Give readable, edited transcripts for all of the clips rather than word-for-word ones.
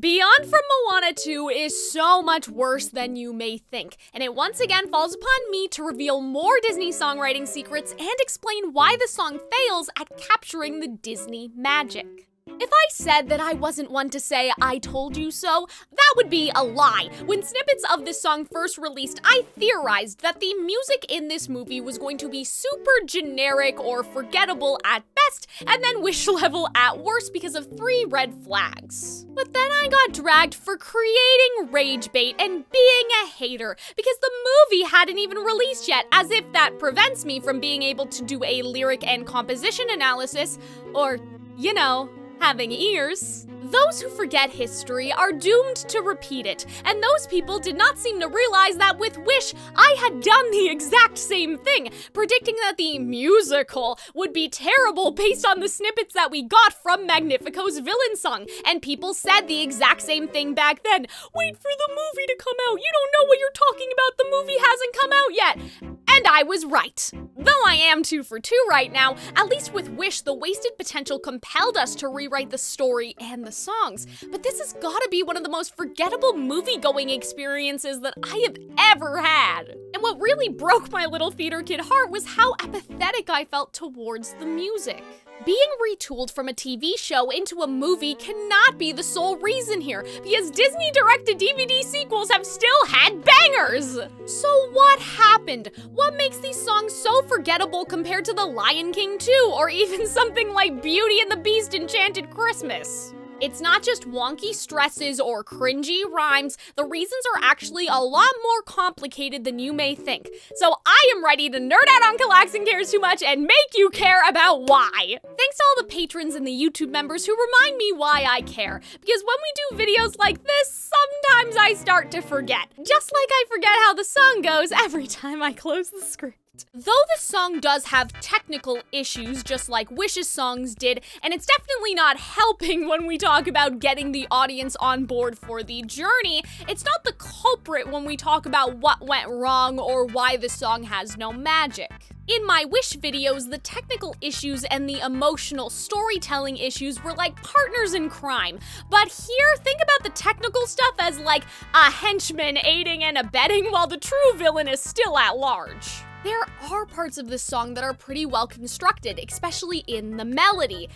Beyond from Moana 2 is so much worse than you may think, and it once again falls upon me to reveal more Disney songwriting secrets and explain why the song fails at capturing the Disney magic. If I said that I wasn't one to say "I told you so," that would be a lie. When snippets of this song first released, I theorized that the music in this movie was going to be super generic or forgettable at best, and then wish level at worst because of 3 red flags. But then I got dragged for creating rage bait and being a hater, because the movie hadn't even released yet, as if that prevents me from being able to do a lyric and composition analysis, or, you know, having ears. Those who forget history are doomed to repeat it, and those people did not seem to realize that with Wish, I had done the exact same thing, predicting that the musical would be terrible based on the snippets that we got from Magnifico's villain song, and people said the exact same thing back then. Wait for the movie to come out, you don't know what you're talking about, the movie hasn't come out yet. And I was right. Though I am 2 for 2 right now, at least with Wish, the wasted potential compelled us to rewrite the story and the songs. But this has gotta be one of the most forgettable movie-going experiences that I have ever had. And what really broke my little theater kid heart was how apathetic I felt towards the music. Being retooled from a TV show into a movie cannot be the sole reason here, because Disney direct-to-DVD sequels have still had bangers! So what happened? What makes these songs so forgettable compared to The Lion King 2, or even something like Beauty and the Beast Enchanted Christmas? It's not just wonky stresses or cringy rhymes, the reasons are actually a lot more complicated than you may think. So I am ready to nerd out on Calxiyn Cares Too Much and make you care about why. Thanks to all the patrons and the YouTube members who remind me why I care, because when we do videos like this, sometimes I start to forget. Just like I forget how the song goes every time I close the script. Though the song does have technical issues, just like Wish's songs did, and it's definitely not helping when we talk about getting the audience on board for the journey, it's not the culprit when we talk about what went wrong or why the song has no magic. In my Wish videos, the technical issues and the emotional storytelling issues were like partners in crime. But here, think about the technical stuff as like a henchman aiding and abetting while the true villain is still at large. There are parts of this song that are pretty well constructed, especially in the melody.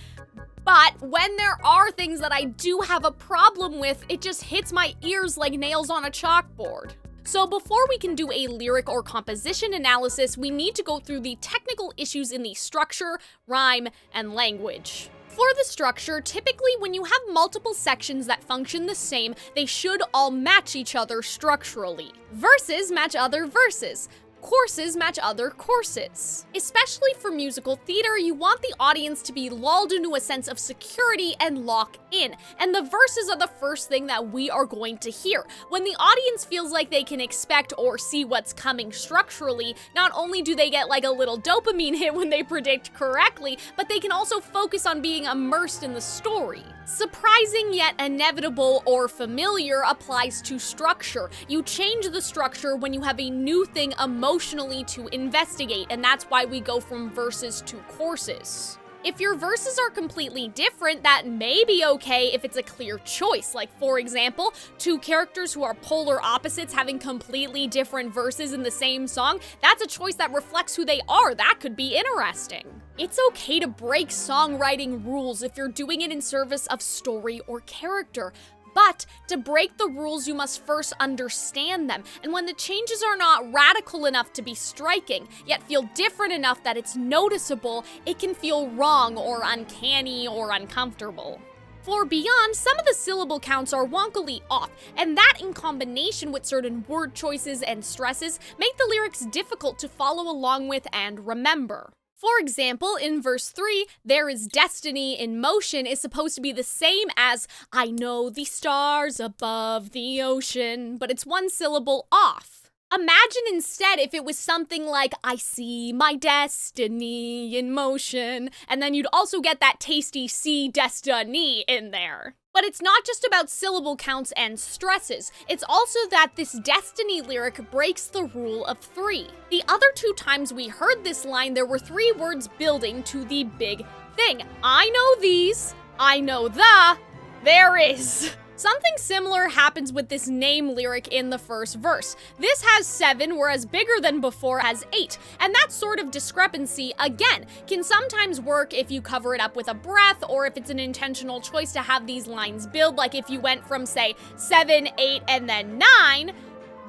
But when there are things that I do have a problem with, it just hits my ears like nails on a chalkboard. So before we can do a lyric or composition analysis, we need to go through the technical issues in the structure, rhyme, and language. For the structure, typically when you have multiple sections that function the same, they should all match each other structurally. Verses match other verses. Courses match other courses. Especially for musical theater, you want the audience to be lulled into a sense of security and lock in, and the verses are the first thing that we are going to hear. When the audience feels like they can expect or see what's coming structurally, not only do they get like a little dopamine hit when they predict correctly, but they can also focus on being immersed in the story. Surprising yet inevitable or familiar applies to structure. You change the structure when you have a new thing emotionally to investigate, and that's why we go from verses to courses. If your verses are completely different, that may be okay if it's a clear choice. Like, for example, 2 characters who are polar opposites having completely different verses in the same song, that's a choice that reflects who they are. That could be interesting. It's okay to break songwriting rules if you're doing it in service of story or character. But to break the rules, you must first understand them, and when the changes are not radical enough to be striking, yet feel different enough that it's noticeable, it can feel wrong or uncanny or uncomfortable. For Beyond, some of the syllable counts are wonkily off, and that in combination with certain word choices and stresses make the lyrics difficult to follow along with and remember. For example, in verse 3, "There is destiny in motion" is supposed to be the same as "I know the stars above the ocean," but it's 1 syllable off. Imagine instead if it was something like "I see my destiny in motion," and then you'd also get that tasty "see destiny" in there. But it's not just about syllable counts and stresses, it's also that this destiny lyric breaks the rule of 3. The other 2 times we heard this line, there were 3 words building to the big thing. I know these, I know the, there is. Something similar happens with this name lyric in the first verse. This has 7, whereas bigger than before has 8. And that sort of discrepancy, again, can sometimes work if you cover it up with a breath or if it's an intentional choice to have these lines build, like if you went from, say, 7, 8, and then 9.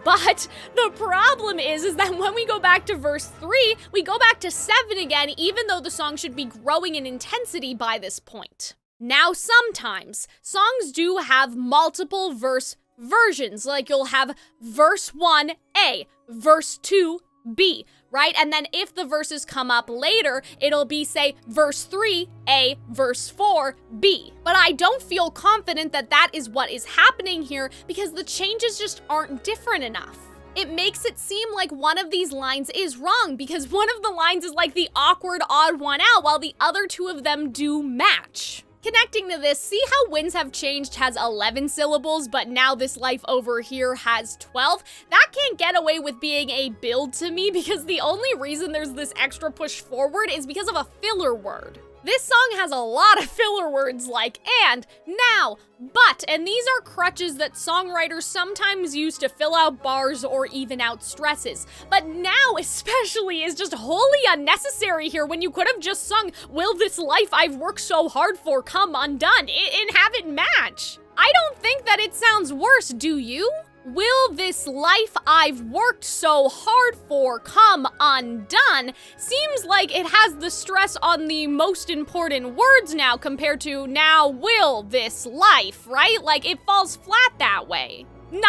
But the problem is that when we go back to verse 3, we go back to 7 again, even though the song should be growing in intensity by this point. Now, sometimes songs do have multiple verse versions, like you'll have verse 1 A, verse 2 B, right? And then if the verses come up later, it'll be, say, verse 3 A, verse 4 B. But I don't feel confident that that is what is happening here because the changes just aren't different enough. It makes it seem like one of these lines is wrong because one of the lines is like the awkward odd one out while the other 2 of them do match. Connecting to this, see how Winds Have Changed has 11 syllables, but now This Life over here has 12? That can't get away with being a build to me because the only reason there's this extra push forward is because of a filler word. This song has a lot of filler words like and, now, but, and these are crutches that songwriters sometimes use to fill out bars or even out stresses. But now especially is just wholly unnecessary here when you could have just sung, "Will this life I've worked so hard for come undone?" and have it match. I don't think that it sounds worse, do you? Will this life I've worked so hard for come undone seems like it has the stress on the most important words now compared to now will this life, right? Like it falls flat that way. 99%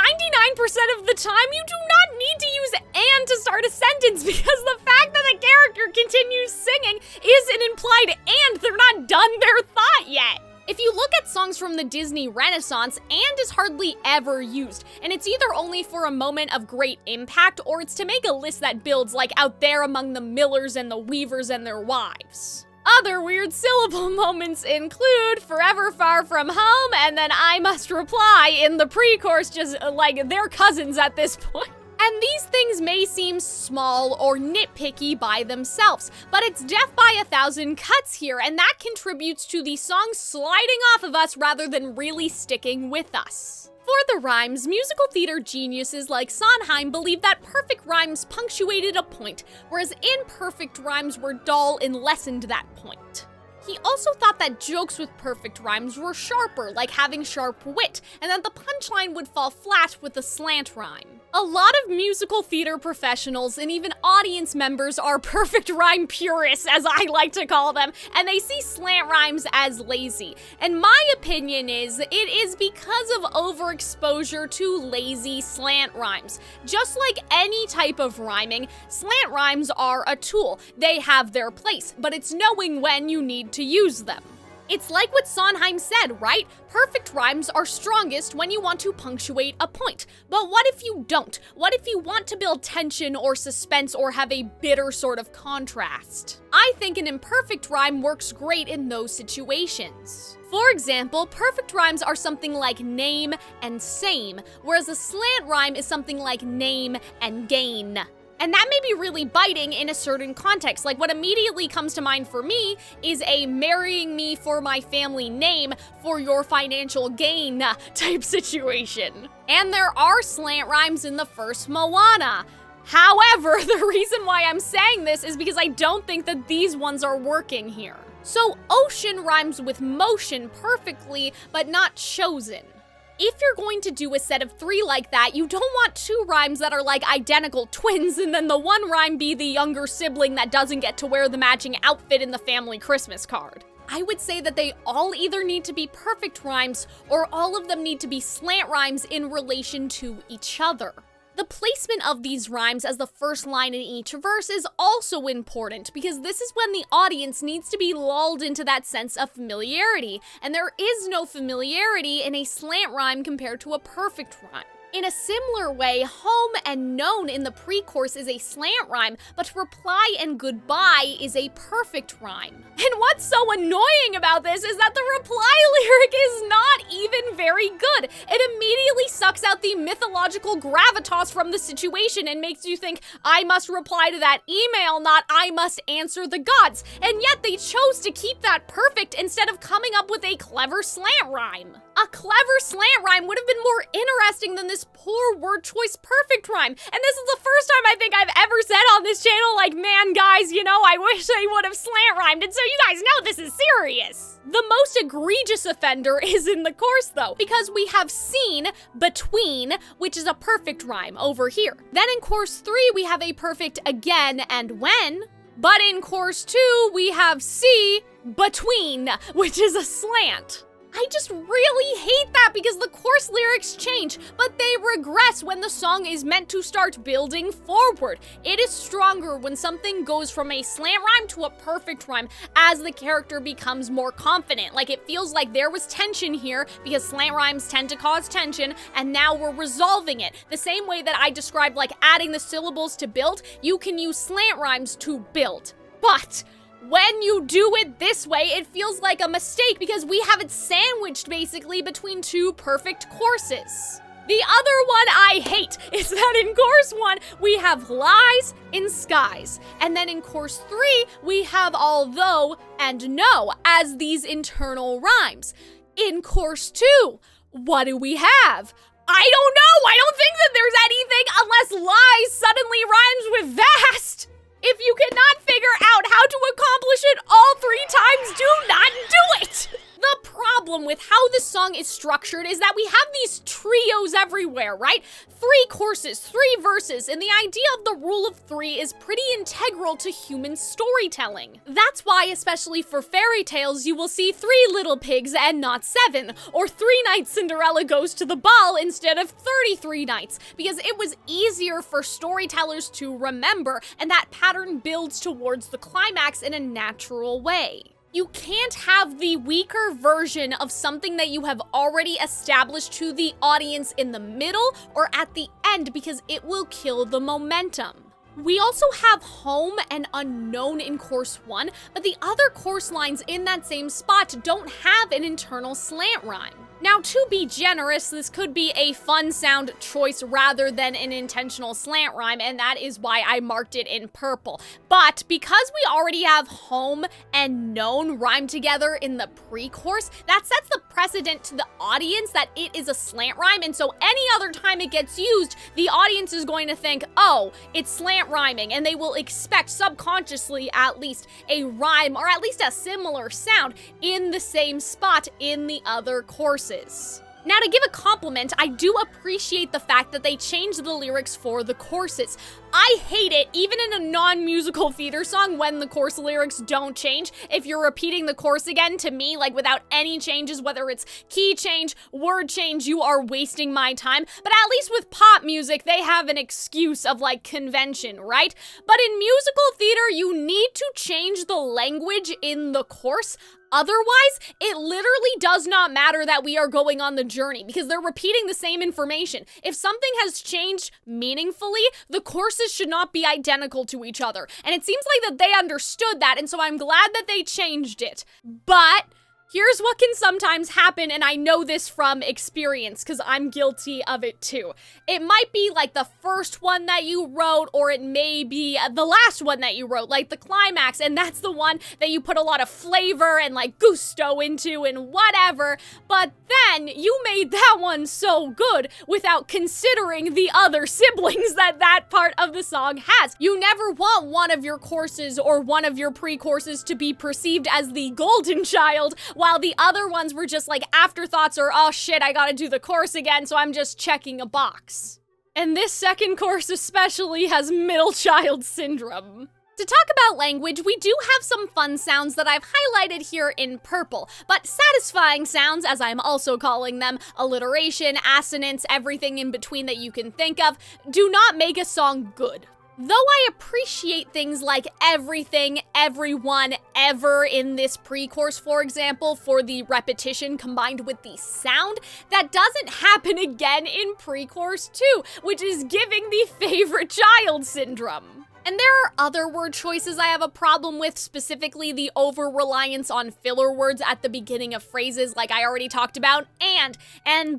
of the time you do not need to use and to start a sentence because the fact that the character continues singing is an implied and they're not done their thought yet. If you look at songs from the Disney Renaissance, and is hardly ever used, and it's either only for a moment of great impact or it's to make a list that builds like out there among the millers and the weavers and their wives. Other weird syllable moments include forever far from home and then I must reply in the pre-chorus, just like they're cousins at this point. And these things may seem small or nitpicky by themselves, but it's death by 1,000 cuts here, and that contributes to the song sliding off of us rather than really sticking with us. For the rhymes, musical theater geniuses like Sondheim believed that perfect rhymes punctuated a point, whereas imperfect rhymes were dull and lessened that point. He also thought that jokes with perfect rhymes were sharper, like having sharp wit, and that the punchline would fall flat with a slant rhyme. A lot of musical theater professionals and even audience members are perfect rhyme purists, as I like to call them, and they see slant rhymes as lazy. And my opinion is, it is because of overexposure to lazy slant rhymes. Just like any type of rhyming, slant rhymes are a tool. They have their place, but it's knowing when you need to use them. It's like what Sondheim said, right? Perfect rhymes are strongest when you want to punctuate a point. But what if you don't? What if you want to build tension or suspense or have a bitter sort of contrast? I think an imperfect rhyme works great in those situations. For example, perfect rhymes are something like name and same, whereas a slant rhyme is something like name and gain. And that may be really biting in a certain context. Like what immediately comes to mind for me is a marrying me for my family name for your financial gain type situation. And there are slant rhymes in the first Moana. However, the reason why I'm saying this is because I don't think that these ones are working here. So ocean rhymes with motion perfectly, but not chosen. If you're going to do a set of 3 like that, you don't want 2 rhymes that are like identical twins and then the one rhyme be the younger sibling that doesn't get to wear the matching outfit in the family Christmas card. I would say that they all either need to be perfect rhymes or all of them need to be slant rhymes in relation to each other. The placement of these rhymes as the first line in each verse is also important because this is when the audience needs to be lulled into that sense of familiarity, and there is no familiarity in a slant rhyme compared to a perfect rhyme. In a similar way, home and known in the pre-chorus is a slant rhyme, but reply and goodbye is a perfect rhyme. And what's so annoying about this is that the reply lyric is not even very good. It immediately sucks out the mythological gravitas from the situation and makes you think, I must reply to that email, not I must answer the gods. And yet they chose to keep that perfect instead of coming up with a clever slant rhyme. A clever slant rhyme would have been more interesting than this poor word choice perfect rhyme. And this is the first time I think I've ever said on this channel, like, man, guys, you know, I wish they would have slant rhymed, and so you guys know this is serious. The most egregious offender is in the chorus, though, because we have seen between, which is a perfect rhyme over here. Then in chorus 3, we have a perfect again and when. But in chorus 2, we have see between, which is a slant. I just really hate that because the chorus lyrics change, but they regress when the song is meant to start building forward. It is stronger when something goes from a slant rhyme to a perfect rhyme as the character becomes more confident. Like, it feels like there was tension here because slant rhymes tend to cause tension, and now we're resolving it. The same way that I described, like, adding the syllables to build, you can use slant rhymes to build. But when you do it this way, it feels like a mistake because we have it sandwiched basically between two perfect courses. The other one I hate is that in chorus 1, we have lies in skies. And then in chorus 3, we have although and no as these internal rhymes. In chorus 2, what do we have? I don't know. I don't think that there's anything unless lies suddenly rhymes with vast. If you cannot figure out how to accomplish it all 3 times, do not do it! The problem with how this song is structured is that we have these trios everywhere, right? 3 courses, 3 verses, and the idea of the rule of 3 is pretty integral to human storytelling. That's why, especially for fairy tales, you will see 3 little pigs and not 7, or 3 nights Cinderella goes to the ball instead of 33 nights, because it was easier for storytellers to remember, and that pattern builds towards the climax in a natural way. You can't have the weaker version of something that you have already established to the audience in the middle or at the end because it will kill the momentum. We also have home and unknown in chorus 1, but the other chorus lines in that same spot don't have an internal slant rhyme. Now, to be generous, this could be a fun sound choice rather than an intentional slant rhyme, and that is why I marked it in purple. But because we already have home and known rhyme together in the pre-chorus, that sets the precedent to the audience that it is a slant rhyme, and so any other time it gets used, the audience is going to think, oh, it's slant rhyming, and they will expect subconsciously at least a rhyme or at least a similar sound in the same spot in the other courses. Now, to give a compliment, I do appreciate the fact that they changed the lyrics for the courses. I hate it, even in a non-musical theater song, when the chorus lyrics don't change. If you're repeating the chorus again, to me, like without any changes, whether it's key change, word change, you are wasting my time. But at least with pop music, they have an excuse of like convention, right? But in musical theater, you need to change the language in the chorus. Otherwise, it literally does not matter that we are going on the journey because they're repeating the same information. If something has changed meaningfully, the courses should not be identical to each other. And it seems like that they understood that, and so I'm glad that they changed it. But here's what can sometimes happen, and I know this from experience because I'm guilty of it too. It might be like the first one that you wrote, or it may be the last one that you wrote, like the climax, and that's the one that you put a lot of flavor and like gusto into and whatever, but then you made that one so good without considering the other siblings that that part of the song has. You never want one of your courses or one of your pre-courses to be perceived as the golden child, while the other ones were just like afterthoughts or, oh shit, I gotta do the chorus again, so I'm just checking a box. And this second chorus especially has middle child syndrome. To talk about language, we do have some fun sounds that I've highlighted here in purple, but satisfying sounds, as I'm also calling them, alliteration, assonance, everything in between that you can think of, do not make a song good. Though I appreciate things like everything, everyone, ever in this pre-chorus, for example, for the repetition combined with the sound, that doesn't happen again in pre-chorus 2, which is giving the favorite child syndrome. And there are other word choices I have a problem with, specifically the over-reliance on filler words at the beginning of phrases like I already talked about, and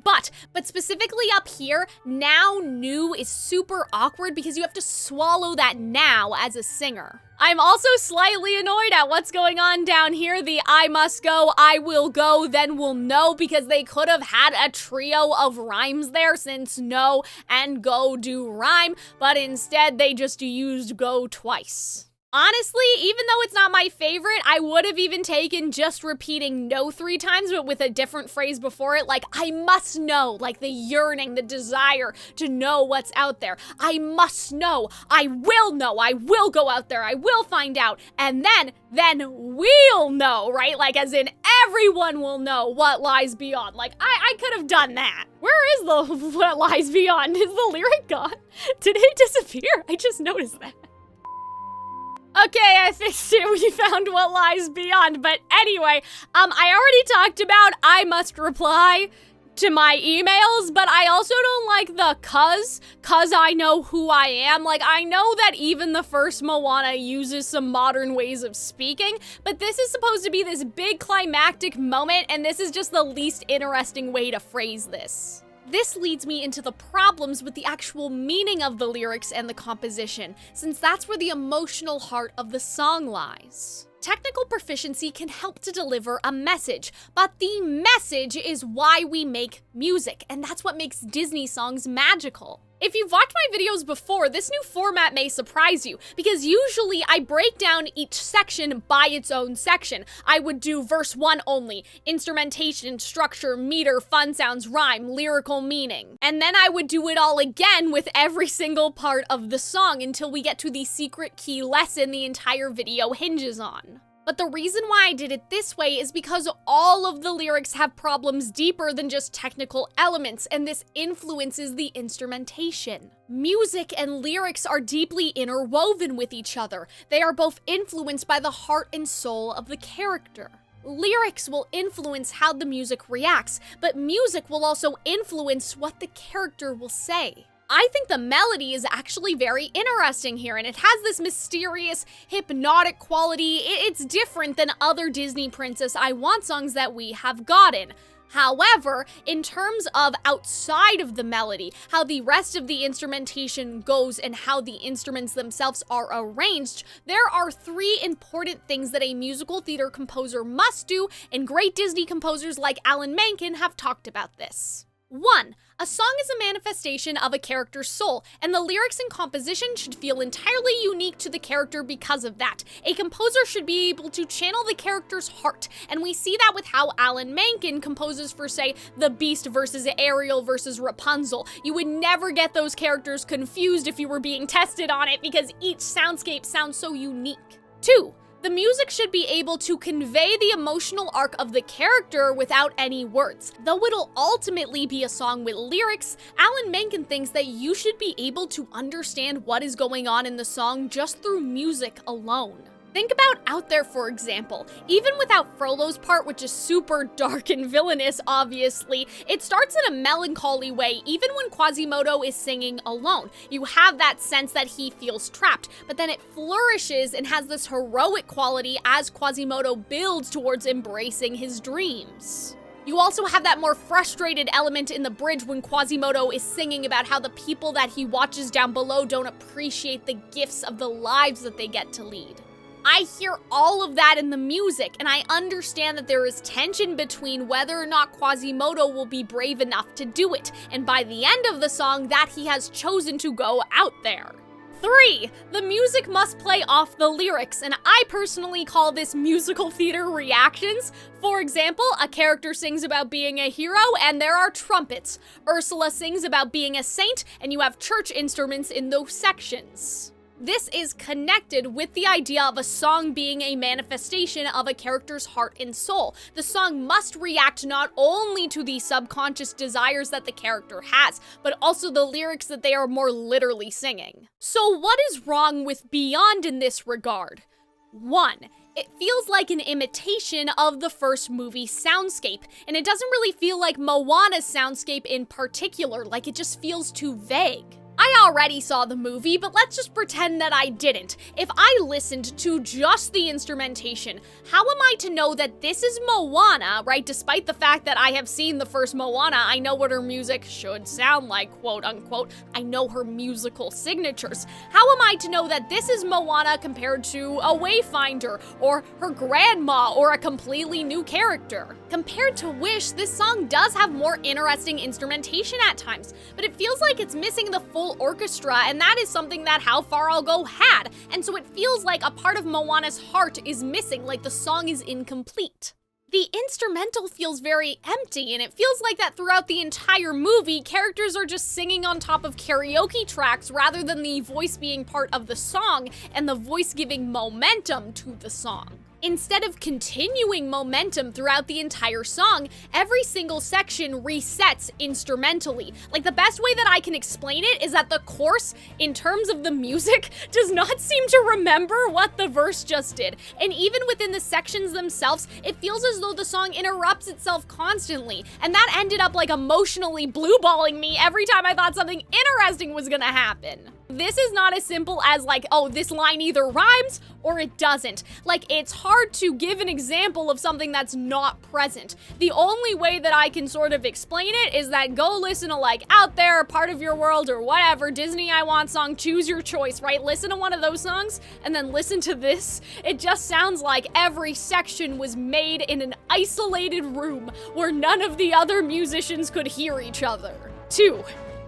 but specifically up here, now, new is super awkward because you have to swallow that now as a singer. I'm also slightly annoyed at what's going on down here. The I must go, I will go, then will know, because they could have had a trio of rhymes there since no and go do rhyme, but instead they just used go twice. Honestly, even though it's not my favorite, I would have even taken just repeating no 3 times, but with a different phrase before it, like I must know, like the yearning, the desire to know what's out there. I must know, I will go out there, I will find out, and then we'll know, right? Like as in everyone will know what lies beyond. Like I could have done that. Where is the what lies beyond? Is the lyric gone? Did it disappear? I just noticed that. Okay, I fixed it. We found what lies beyond. But anyway, I already talked about I must reply to my emails, but I also don't like the cause I know who I am. Like, I know that even the first Moana uses some modern ways of speaking, but this is supposed to be this big climactic moment, and this is just the least interesting way to phrase this. This leads me into the problems with the actual meaning of the lyrics and the composition, since that's where the emotional heart of the song lies. Technical proficiency can help to deliver a message, but the message is why we make music, and that's what makes Disney songs magical. If you've watched my videos before, this new format may surprise you, because usually I break down each section by its own section. I would do verse 1 only, instrumentation, structure, meter, fun sounds, rhyme, lyrical meaning. And then I would do it all again with every single part of the song until we get to the secret key lesson the entire video hinges on. But the reason why I did it this way is because all of the lyrics have problems deeper than just technical elements, and this influences the instrumentation. Music and lyrics are deeply interwoven with each other. They are both influenced by the heart and soul of the character. Lyrics will influence how the music reacts, but music will also influence what the character will say. I think the melody is actually very interesting here, and it has this mysterious, hypnotic quality. It's different than other Disney Princess I Want songs that we have gotten. However, in terms of outside of the melody, how the rest of the instrumentation goes and how the instruments themselves are arranged, there are 3 important things that a musical theater composer must do, and great Disney composers like Alan Menken have talked about this. 1. A song is a manifestation of a character's soul, and the lyrics and composition should feel entirely unique to the character because of that. A composer should be able to channel the character's heart, and we see that with how Alan Menken composes for, say, the Beast versus Ariel versus Rapunzel. You would never get those characters confused if you were being tested on it because each soundscape sounds so unique. 2. The music should be able to convey the emotional arc of the character without any words. Though it'll ultimately be a song with lyrics, Alan Menken thinks that you should be able to understand what is going on in the song just through music alone. Think about Out There, for example. Even without Frollo's part, which is super dark and villainous, obviously, it starts in a melancholy way even when Quasimodo is singing alone. You have that sense that he feels trapped, but then it flourishes and has this heroic quality as Quasimodo builds towards embracing his dreams. You also have that more frustrated element in the bridge when Quasimodo is singing about how the people that he watches down below don't appreciate the gifts of the lives that they get to lead. I hear all of that in the music, and I understand that there is tension between whether or not Quasimodo will be brave enough to do it, and by the end of the song, that he has chosen to go out there. 3. The music must play off the lyrics, and I personally call this musical theater reactions. For example, a character sings about being a hero, and there are trumpets. Ursula sings about being a saint, and you have church instruments in those sections. This is connected with the idea of a song being a manifestation of a character's heart and soul. The song must react not only to the subconscious desires that the character has, but also the lyrics that they are more literally singing. So what is wrong with Beyond in this regard? 1. It feels like an imitation of the first movie soundscape, and it doesn't really feel like Moana's soundscape in particular, like it just feels too vague. I already saw the movie, but let's just pretend that I didn't. If I listened to just the instrumentation, how am I to know that this is Moana, right? Despite the fact that I have seen the first Moana, I know what her music should sound like, quote unquote. I know her musical signatures. How am I to know that this is Moana compared to a Wayfinder, or her grandma, or a completely new character? Compared to Wish, this song does have more interesting instrumentation at times, but it feels like it's missing the full orchestra, and that is something that How Far I'll Go had, and so it feels like a part of Moana's heart is missing, like the song is incomplete. The instrumental feels very empty, and it feels like that throughout the entire movie, characters are just singing on top of karaoke tracks rather than the voice being part of the song and the voice giving momentum to the song. Instead of continuing momentum throughout the entire song, every single section resets instrumentally. Like, the best way that I can explain it is that the chorus, in terms of the music, does not seem to remember what the verse just did. And even within the sections themselves, it feels as though the song interrupts itself constantly. And that ended up like emotionally blue-balling me every time I thought something interesting was gonna happen. This is not as simple as like, oh, this line either rhymes or it doesn't. Like, it's hard to give an example of something that's not present. The only way that I can sort of explain it is that go listen to like Out There, Part of Your World, or whatever, Disney I Want song, choose your choice, right? Listen to one of those songs and then listen to this. It just sounds like every section was made in an isolated room where none of the other musicians could hear each other. 2.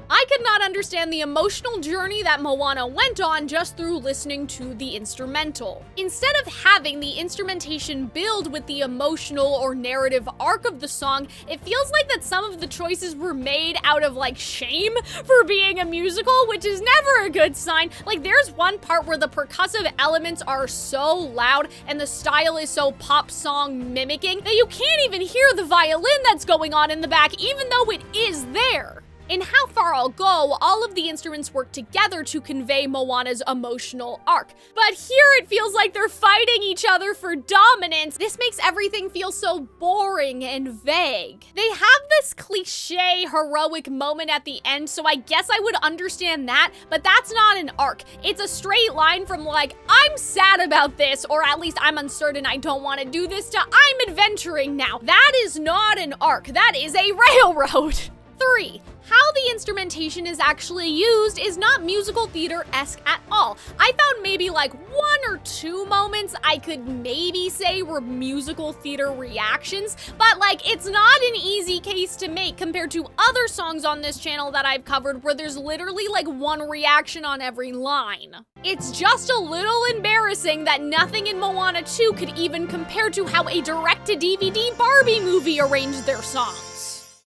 I could not understand the emotional journey that Moana went on just through listening to the instrumental. Instead of having the instrumentation build with the emotional or narrative arc of the song, it feels like that some of the choices were made out of like shame for being a musical, which is never a good sign. Like, there's one part where the percussive elements are so loud and the style is so pop song mimicking that you can't even hear the violin that's going on in the back, even though it is there. In How Far I'll Go, all of the instruments work together to convey Moana's emotional arc. But here it feels like they're fighting each other for dominance. This makes everything feel so boring and vague. They have this cliche heroic moment at the end, so I guess I would understand that, but that's not an arc. It's a straight line from like, I'm sad about this, or at least I'm uncertain I don't want to do this, to I'm adventuring now. That is not an arc. That is a railroad. 3. How the instrumentation is actually used is not musical theater-esque at all. I found maybe like 1 or 2 moments I could maybe say were musical theater reactions, but like, it's not an easy case to make compared to other songs on this channel that I've covered where there's literally like 1 reaction on every line. It's just a little embarrassing that nothing in Moana 2 could even compare to how a direct-to-DVD Barbie movie arranged their songs.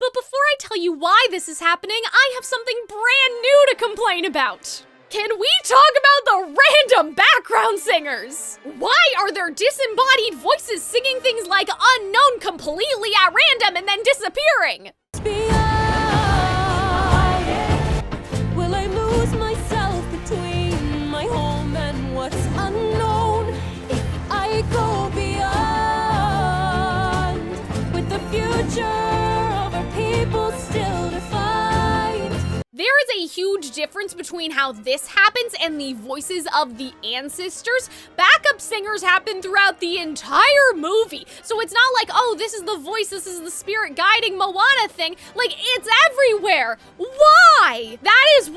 But before I tell you why this is happening, I have something brand new to complain about. Can we talk about the random background singers? Why are there disembodied voices singing things like unknown completely at random and then disappearing? Will I lose myself between my home and what's unknown? If I go beyond with the future still to find. There is a huge difference between how this happens and the voices of the ancestors. Backup singers happen throughout the entire movie, so it's not like, oh, this is the voice, this is the spirit guiding Moana thing. Like, it's everywhere. Why? That is 100%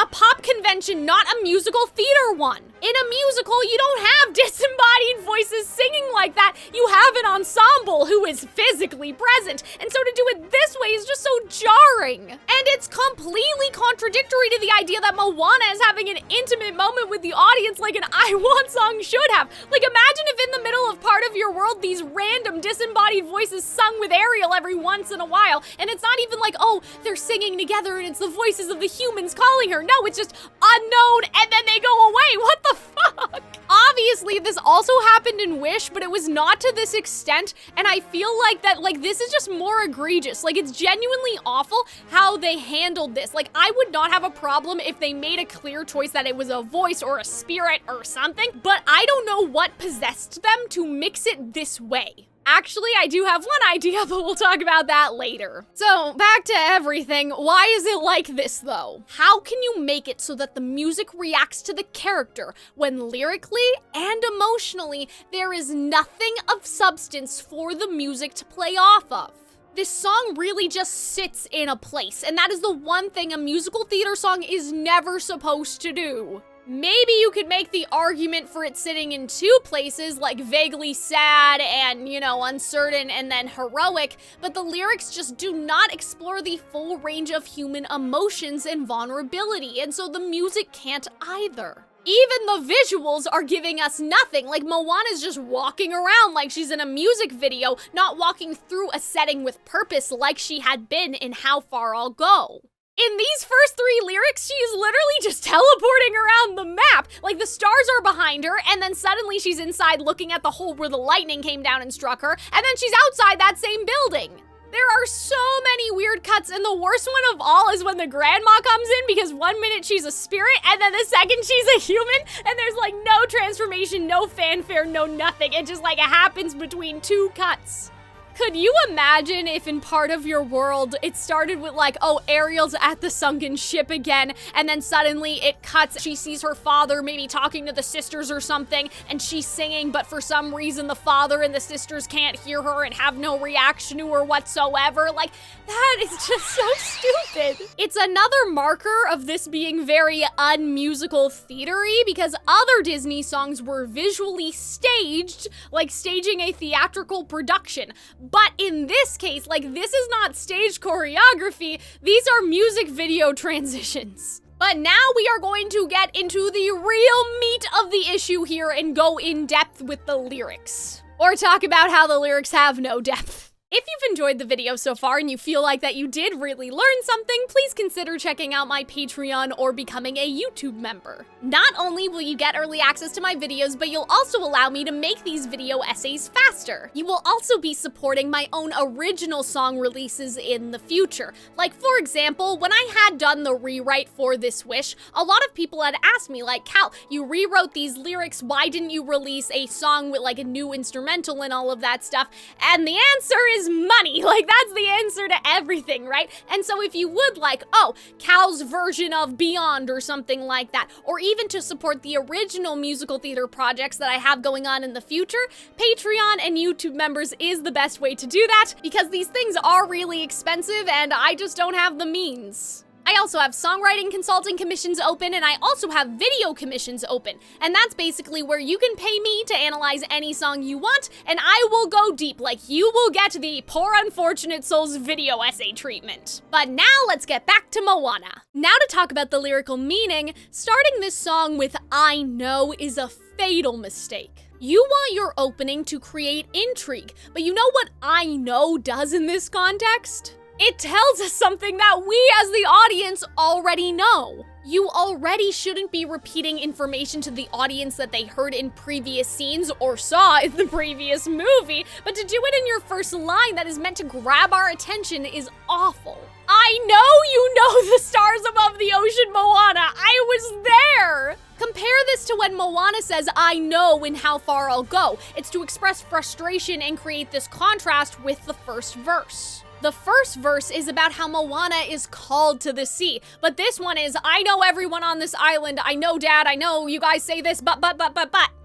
a pop convention, not a musical theater one. In a musical, you don't have disembodied voices singing like that. You have an ensemble who is physically present, and so to do it this way is just so jarring. And it's completely contradictory to the idea that Moana is having an intimate moment with the audience like an I Want song should have. Like, imagine if in the middle of Part of Your World, these random disembodied voices sung with Ariel every once in a while, and it's not even like, oh, they're singing together and it's the voices of the humans calling her. No, it's just unknown and then they go away. What the fuck? Obviously, this also happened in Wish, but it was not to this extent, and I feel like that, like, this is just more egregious. Like, it's genuinely awful how they handled this. Like, I would not have a problem if they made a clear choice that it was a voice or a spirit or something, but I don't know what possessed them to mix it this way. Actually, I do have one idea, but we'll talk about that later. So, back to everything. Why is it like this, though? How can you make it so that the music reacts to the character when lyrically and emotionally there is nothing of substance for the music to play off of? This song really just sits in a place, and that is the one thing a musical theater song is never supposed to do. Maybe you could make the argument for it sitting in two places, like vaguely sad and, uncertain and then heroic, but the lyrics just do not explore the full range of human emotions and vulnerability, and so the music can't either. Even the visuals are giving us nothing, like Moana's just walking around like she's in a music video, not walking through a setting with purpose like she had been in How Far I'll Go. In these first three lyrics, she is literally just teleporting around the map. Like, the stars are behind her, and then suddenly she's inside looking at the hole where the lightning came down and struck her, and then she's outside that same building. There are so many weird cuts, and the worst one of all is when the grandma comes in, because 1 minute she's a spirit, and then the second she's a human, and there's like no transformation, no fanfare, no nothing. It just like happens between two cuts. Could you imagine if in part of your world it started with like, oh, Ariel's at the sunken ship again, and then suddenly it cuts, she sees her father maybe talking to the sisters or something, and she's singing, but for some reason the father and the sisters can't hear her and have no reaction to her whatsoever? Like, that is just so stupid. It's another marker of this being very unmusical theatery, because other Disney songs were visually staged, like staging a theatrical production. But in this case, like, this is not stage choreography, these are music video transitions. But now we are going to get into the real meat of the issue here and go in depth with the lyrics. Or talk about how the lyrics have no depth. If you've enjoyed the video so far and you feel like that you did really learn something, please consider checking out my Patreon or becoming a YouTube member. Not only will you get early access to my videos, but you'll also allow me to make these video essays faster. You will also be supporting my own original song releases in the future. Like, for example, when I had done the rewrite for This Wish, a lot of people had asked me, like, Cal, you rewrote these lyrics, why didn't you release a song with like a new instrumental and all of that stuff? And the answer is money. Like, that's the answer to everything, right? And so if you would like, oh, Cal's version of Beyond or something like that, or even to support the original musical theater projects that I have going on in the future, Patreon and YouTube members is the best way to do that, because these things are really expensive and I just don't have the means. I also have songwriting consulting commissions open, and I also have video commissions open. And that's basically where you can pay me to analyze any song you want, and I will go deep, like you will get the Poor Unfortunate Souls video essay treatment. But now let's get back to Moana. Now to talk about the lyrical meaning, starting this song with I know is a fatal mistake. You want your opening to create intrigue, but you know what I know does in this context? It tells us something that we as the audience already know. You already shouldn't be repeating information to the audience that they heard in previous scenes or saw in the previous movie, but to do it in your first line that is meant to grab our attention is awful. I know you know the stars above the ocean, Moana. I was there. Compare this to when Moana says, I know in How Far I'll Go. It's to express frustration and create this contrast with the first verse. The first verse is about how Moana is called to the sea, but this one is, I know everyone on this island, I know Dad, I know you guys say this, but.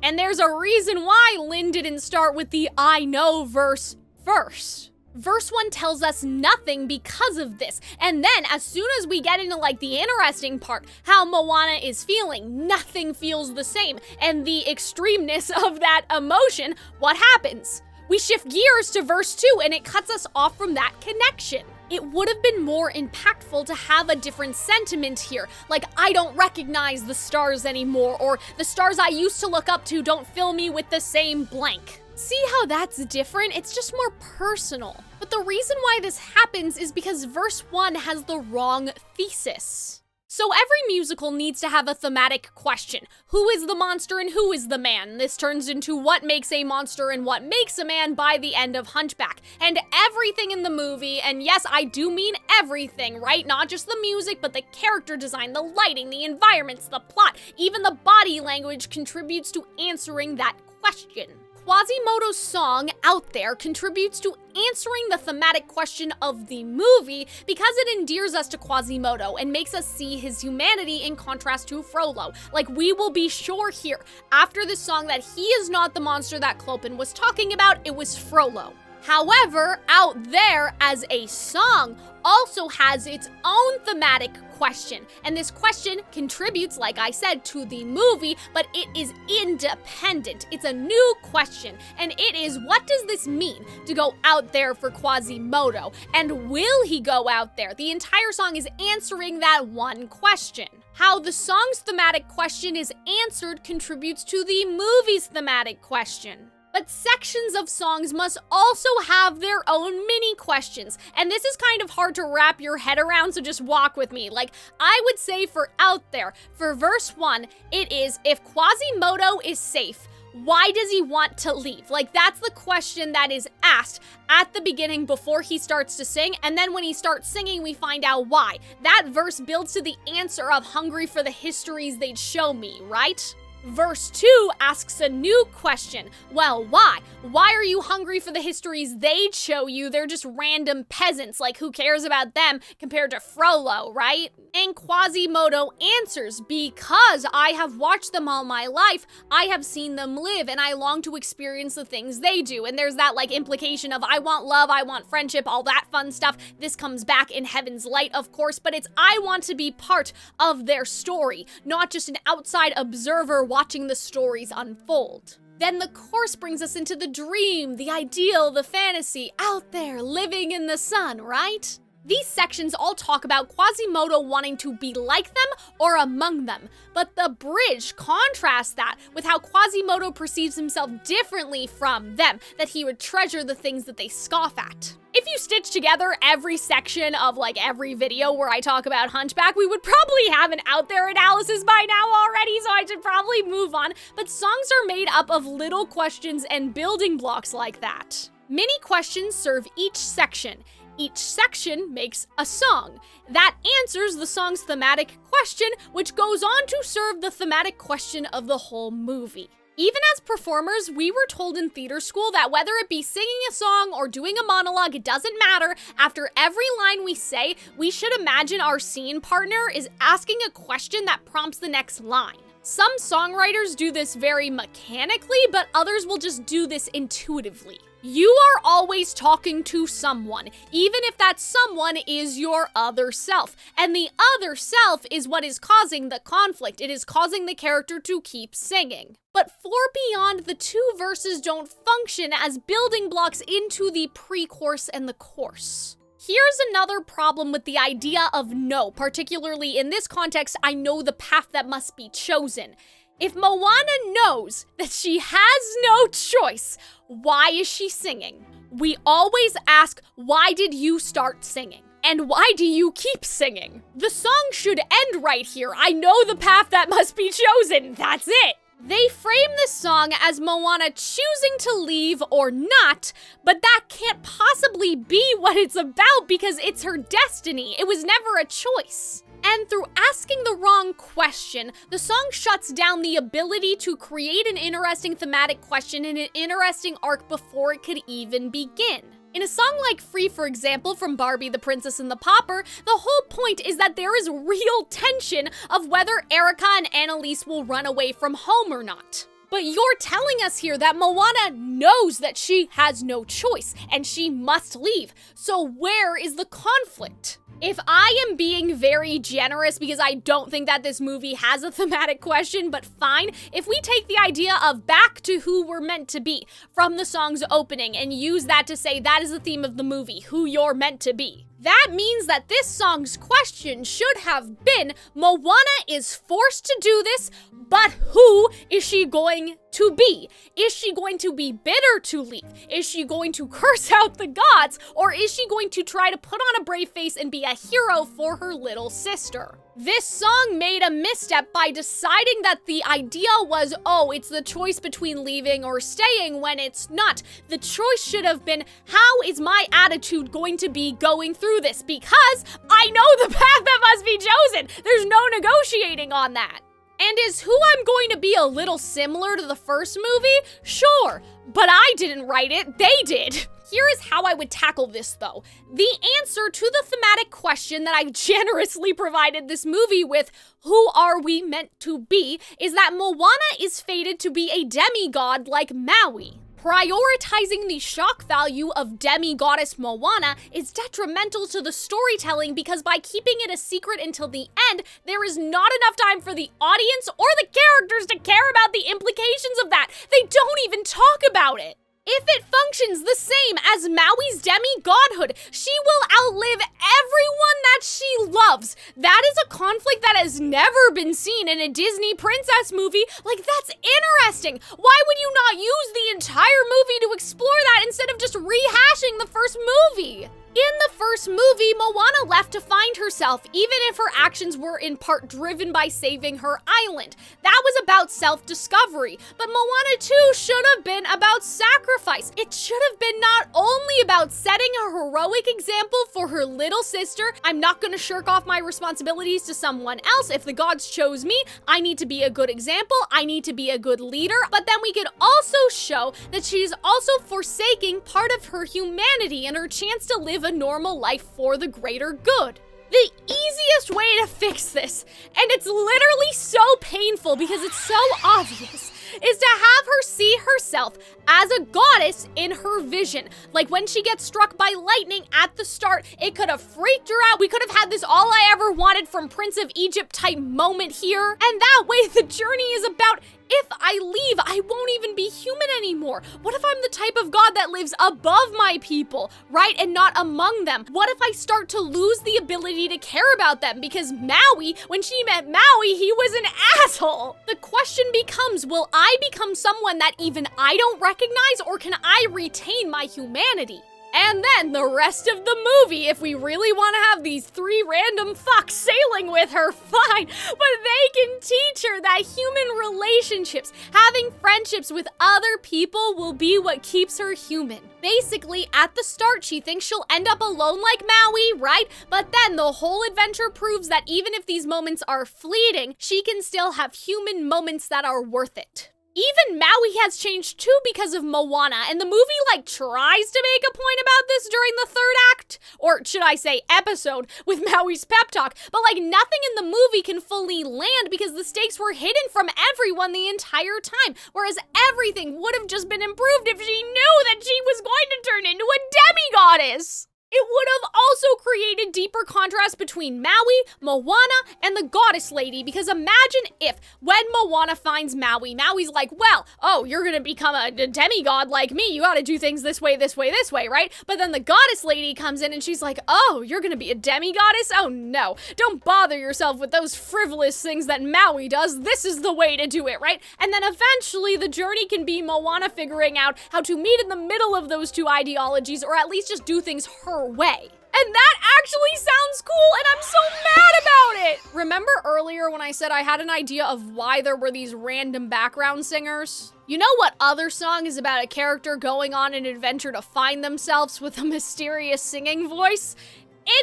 And there's a reason why Lin didn't start with the I know verse first. Verse 1 tells us nothing because of this, and then as soon as we get into like the interesting part, how Moana is feeling, nothing feels the same, and the extremeness of that emotion, what happens? We shift gears to verse 2 and it cuts us off from that connection. It would have been more impactful to have a different sentiment here, like I don't recognize the stars anymore, or the stars I used to look up to don't fill me with the same blank. See how that's different? It's just more personal. But the reason why this happens is because verse 1 has the wrong thesis. So every musical needs to have a thematic question. Who is the monster and who is the man? This turns into what makes a monster and what makes a man by the end of Hunchback. And everything in the movie, and yes, I do mean everything, right? Not just the music, but the character design, the lighting, the environments, the plot, even the body language contributes to answering that question. Quasimodo's song, Out There, contributes to answering the thematic question of the movie because it endears us to Quasimodo and makes us see his humanity in contrast to Frollo. Like, we will be sure here, after this song, that he is not the monster that Clopin was talking about, it was Frollo. However, Out There as a song also has its own thematic question, and this question contributes, like I said, to the movie, but it is independent. It's a new question, and it is, what does this mean to go out there for Quasimodo? And will he go out there? The entire song is answering that one question. How the song's thematic question is answered contributes to the movie's thematic question. But sections of songs must also have their own mini questions, and this is kind of hard to wrap your head around, so just walk with me. Like, I would say for Out There, for verse 1, it is, if Quasimodo is safe, why does he want to leave? Like, that's the question that is asked at the beginning before he starts to sing, and then when he starts singing, we find out why. That verse builds to the answer of hungry for the histories they'd show me, right? Verse 2 asks a new question. Well, why? Why are you hungry for the histories they'd show you? They're just random peasants, like who cares about them compared to Frollo, right? And Quasimodo answers, because I have watched them all my life, I have seen them live, and I long to experience the things they do. And there's that like implication of I want love, I want friendship, all that fun stuff. This comes back in Heaven's Light, of course, but it's I want to be part of their story, not just an outside observer watching the stories unfold. Then the chorus brings us into the dream, the ideal, the fantasy, out there, living in the sun, right? These sections all talk about Quasimodo wanting to be like them or among them, but the bridge contrasts that with how Quasimodo perceives himself differently from them, that he would treasure the things that they scoff at. If you stitch together every section of like every video where I talk about Hunchback, we would probably have an Out There analysis by now already, so I should probably move on, but songs are made up of little questions and building blocks like that. Mini questions serve each section. Each section makes a song. That answers the song's thematic question, which goes on to serve the thematic question of the whole movie. Even as performers, we were told in theater school that whether it be singing a song or doing a monologue, it doesn't matter. After every line we say, we should imagine our scene partner is asking a question that prompts the next line. Some songwriters do this very mechanically, but others will just do this intuitively. You are always talking to someone, even if that someone is your other self. And the other self is what is causing the conflict. It is causing the character to keep singing. But for Beyond, the two verses don't function as building blocks into the pre-chorus and the chorus. Here's another problem with the idea of no, particularly in this context, I know the path that must be chosen. If Moana knows that she has no choice, why is she singing? We always ask, why did you start singing? And why do you keep singing? The song should end right here. I know the path that must be chosen. That's it. They frame this song as Moana choosing to leave or not, but that can't possibly be what it's about because it's her destiny. It was never a choice. And through asking the wrong question, the song shuts down the ability to create an interesting thematic question and an interesting arc before it could even begin. In a song like Free, for example, from Barbie, the Princess and the Pauper, the whole point is that there is real tension of whether Erica and Annalise will run away from home or not. But you're telling us here that Moana knows that she has no choice and she must leave. So where is the conflict? If I am being very generous because I don't think that this movie has a thematic question, but fine, if we take the idea of back to who we're meant to be from the song's opening and use that to say that is the theme of the movie, who you're meant to be. That means that this song's question should have been, Moana is forced to do this, but who is she going to be? Is she going to be bitter to leave? Is she going to curse out the gods? Or is she going to try to put on a brave face and be a hero for her little sister? This song made a misstep by deciding that the idea was, oh, it's the choice between leaving or staying, when it's not. The choice should have been, how is my attitude going to be going through this? Because I know the path that must be chosen. There's no negotiating on that. And is who I'm going to be a little similar to the first movie? Sure, But I didn't write it, they did. Here is how I would tackle this, though. The answer to the thematic question that I've generously provided this movie with, who are we meant to be, is that Moana is fated to be a demigod like Maui. Prioritizing the shock value of demi-goddess Moana is detrimental to the storytelling because by keeping it a secret until the end, there is not enough time for the audience or the characters to care about the implications of that. They don't even talk about it. If it functions the same as Maui's demi-godhood, she will outlive everyone that she loves. That is a conflict that has never been seen in a Disney princess movie. Like, that's interesting. Why would you not use the entire movie to explore that instead of just rehashing the first movie? In the first movie, Moana left to find herself, even if her actions were in part driven by saving her island. That was about self-discovery, but Moana 2 should have been about sacrifice. It should have been not only about setting a heroic example for her little sister. I'm not gonna shirk off my responsibilities to someone else. If the gods chose me, I need to be a good example, I need to be a good leader, but then we could also show that she's also forsaking part of her humanity and her chance to live a normal life for the greater good. The easiest way to fix this, and it's literally so painful because it's so obvious, is to have her see herself as a goddess in her vision. Like when she gets struck by lightning at the start, it could have freaked her out. We could have had this all I ever wanted from Prince of Egypt type moment here. And that way the journey is about, if I leave, I won't even be human anymore. What if I'm the type of god that lives above my people, right? And not among them? What if I start to lose the ability to care about them? Because Maui, when she met Maui, he was an asshole. The question becomes, will I become someone that even I don't recognize, or can I retain my humanity? And then the rest of the movie, if we really want to have these three random fucks sailing with her, fine, but they can teach her that human relationships, having friendships with other people will be what keeps her human. Basically, at the start, she thinks she'll end up alone like Maui, right? But then the whole adventure proves that even if these moments are fleeting, she can still have human moments that are worth it. Even Maui has changed too because of Moana, and the movie tries to make a point about this during the third act, or should I say episode, with Maui's pep talk, but nothing in the movie can fully land because the stakes were hidden from everyone the entire time, whereas everything would have just been improved if she knew that she was going to turn into a demigoddess. It would have also created deeper contrast between Maui, Moana, and the goddess lady, because imagine if, when Moana finds Maui, Maui's like, well, oh, you're gonna become a demigod like me, you gotta do things this way, this way, this way, right? But then the goddess lady comes in and she's like, oh, you're gonna be a demigoddess? Oh no, don't bother yourself with those frivolous things that Maui does, this is the way to do it, right? And then eventually the journey can be Moana figuring out how to meet in the middle of those two ideologies, or at least just do things her way. And that actually sounds cool, and I'm so mad about it! Remember earlier when I said I had an idea of why there were these random background singers? You know what other song is about a character going on an adventure to find themselves with a mysterious singing voice?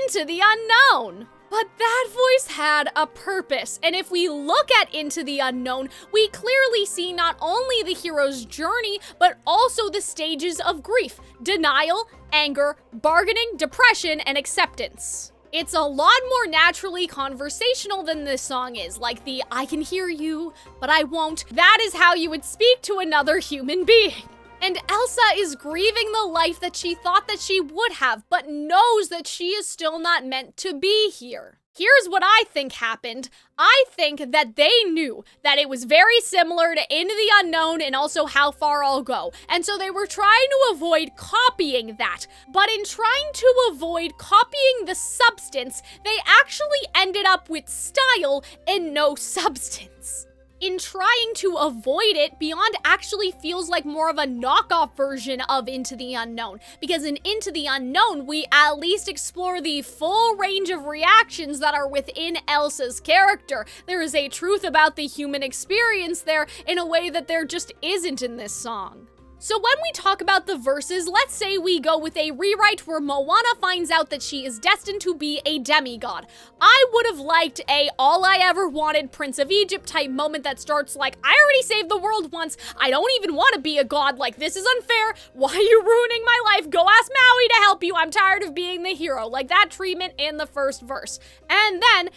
Into the Unknown! But that voice had a purpose, and if we look at Into the Unknown, we clearly see not only the hero's journey, but also the stages of grief, denial, anger, bargaining, depression, and acceptance. It's a lot more naturally conversational than this song is, like the I can hear you, but I won't. That is how you would speak to another human being. And Elsa is grieving the life that she thought that she would have, but knows that she is still not meant to be here. Here's what I think happened. I think that they knew that it was very similar to Into the Unknown and also How Far I'll Go. And so they were trying to avoid copying that. But in trying to avoid copying the substance, they actually ended up with style and no substance. In trying to avoid it, Beyond actually feels like more of a knockoff version of Into the Unknown, because in Into the Unknown, we at least explore the full range of reactions that are within Elsa's character. There is a truth about the human experience there in a way that there just isn't in this song. So when we talk about the verses, let's say we go with a rewrite where Moana finds out that she is destined to be a demigod. I would have liked a all I ever wanted Prince of Egypt type moment that starts like, I already saved the world once, I don't even want to be a god, like this is unfair, why are you ruining my life, go ask Maui to help you, I'm tired of being the hero, like that treatment in the first verse. And then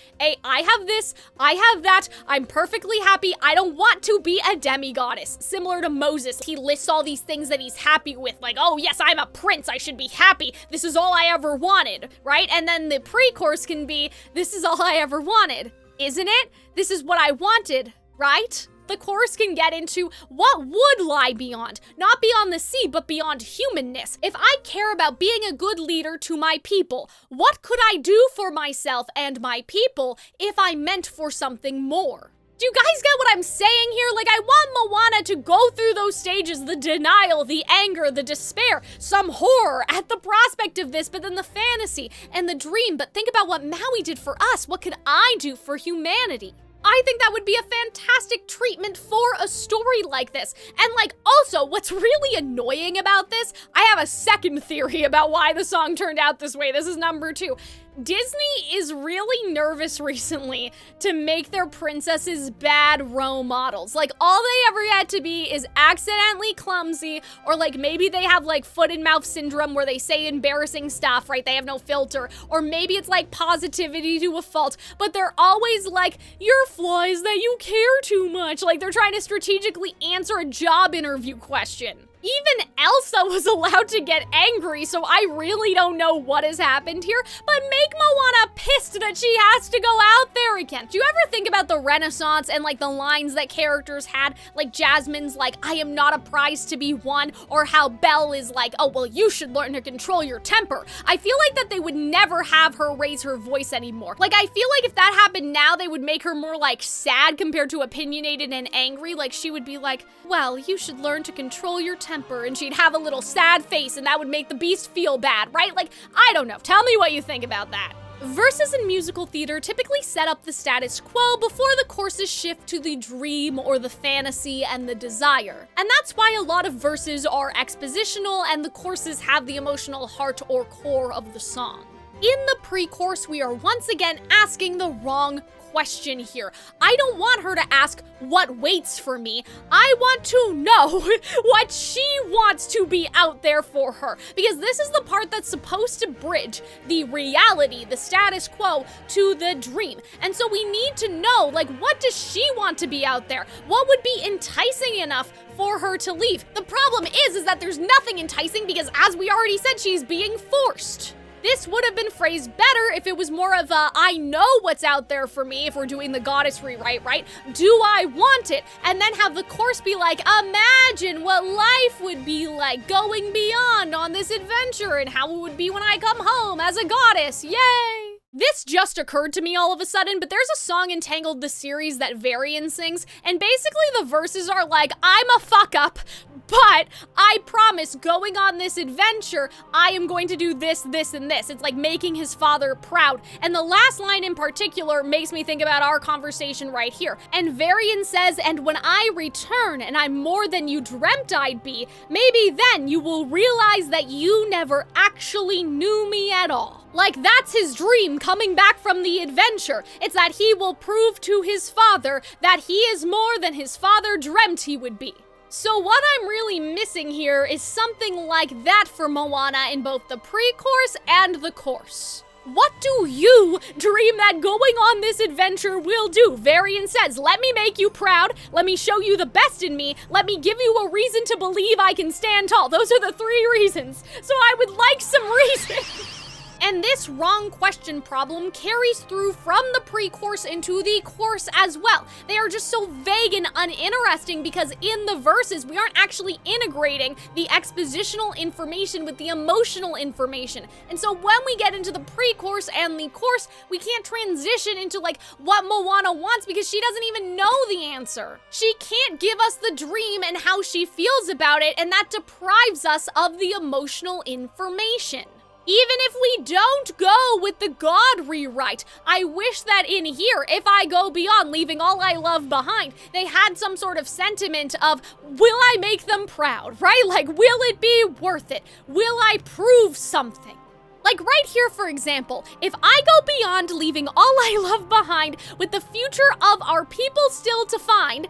I have this, I have that, I'm perfectly happy, I don't want to be a demigoddess. Similar to Moses, he lists all these things that he's happy with, like, oh yes, I'm a prince, I should be happy, this is all I ever wanted, right? And then the pre-chorus can be, this is all I ever wanted, isn't it? This is what I wanted, right? The chorus can get into what would lie beyond, not beyond the sea, but beyond humanness. If I care about being a good leader to my people, what could I do for myself and my people if I meant for something more? Do you guys get what I'm saying here? Like, I want Moana to go through those stages, the denial, the anger, the despair, some horror at the prospect of this, but then the fantasy and the dream. But think about what Maui did for us. What could I do for humanity? I think that would be a fantastic treatment for a story like this. And like, also, what's really annoying about this, I have a second theory about why the song turned out this way. This is number 2. Disney is really nervous recently to make their princesses bad role models. Like, all they ever get to be is accidentally clumsy, or like maybe they have like foot and mouth syndrome where they say embarrassing stuff, right? They have no filter. Or maybe it's like positivity to a fault, but they're always like, your flaw is that you care too much. Like they're trying to strategically answer a job interview question. Even Elsa was allowed to get angry, so I really don't know what has happened here, but make Moana pissed that she has to go out there again. Do you ever think about the Renaissance and like the lines that characters had, like Jasmine's like, I am not a prize to be won, or how Belle is like, oh, well, you should learn to control your temper. I feel like that they would never have her raise her voice anymore. Like, I feel like if that happened now, they would make her more like sad compared to opinionated and angry. Like, she would be like, well, you should learn to control your temper, and she'd have a little sad face, and that would make the beast feel bad, right? Like, I don't know. Tell me what you think about that. Verses in musical theater typically set up the status quo before the choruses shift to the dream or the fantasy and the desire. And that's why a lot of verses are expositional and the choruses have the emotional heart or core of the song. In the pre-chorus, we are once again asking the wrong question here. I don't want her to ask what waits for me. I want to know what she wants to be out there for her, because this is the part that's supposed to bridge the reality, the status quo, to the dream. And so we need to know, like, what does she want to be out there? What would be enticing enough for her to leave? The problem is that there's nothing enticing because, as we already said, she's being forced. This would have been phrased better if it was more of a, I know what's out there for me, if we're doing the goddess rewrite, right? Do I want it? And then have the chorus be like, imagine what life would be like going beyond on this adventure and how it would be when I come home as a goddess, yay! This just occurred to me all of a sudden, but there's a song in Tangled the series that Varian sings, and basically the verses are like, I'm a fuck up, but I promise going on this adventure, I am going to do this, this, and this. It's like making his father proud. And the last line in particular makes me think about our conversation right here. And Varian says, and when I return and I'm more than you dreamt I'd be, maybe then you will realize that you never actually knew me at all. Like, that's his dream coming back from the adventure. It's that he will prove to his father that he is more than his father dreamt he would be. So what I'm really missing here is something like that for Moana in both the pre-chorus and the chorus. What do you dream that going on this adventure will do? Varian says, let me make you proud, let me show you the best in me, let me give you a reason to believe I can stand tall. Those are the 3 reasons. So I would like some reasons. And this wrong question problem carries through from the pre-chorus into the chorus as well. They are just so vague and uninteresting because in the verses, we aren't actually integrating the expositional information with the emotional information. And so when we get into the pre-chorus and the chorus, we can't transition into like what Moana wants because she doesn't even know the answer. She can't give us the dream and how she feels about it, and that deprives us of the emotional information. Even if we don't go with the God rewrite, I wish that in here, if I go beyond leaving all I love behind, they had some sort of sentiment of, will I make them proud, right? Like, will it be worth it? Will I prove something? Like right here, for example, if I go beyond leaving all I love behind with the future of our people still to find,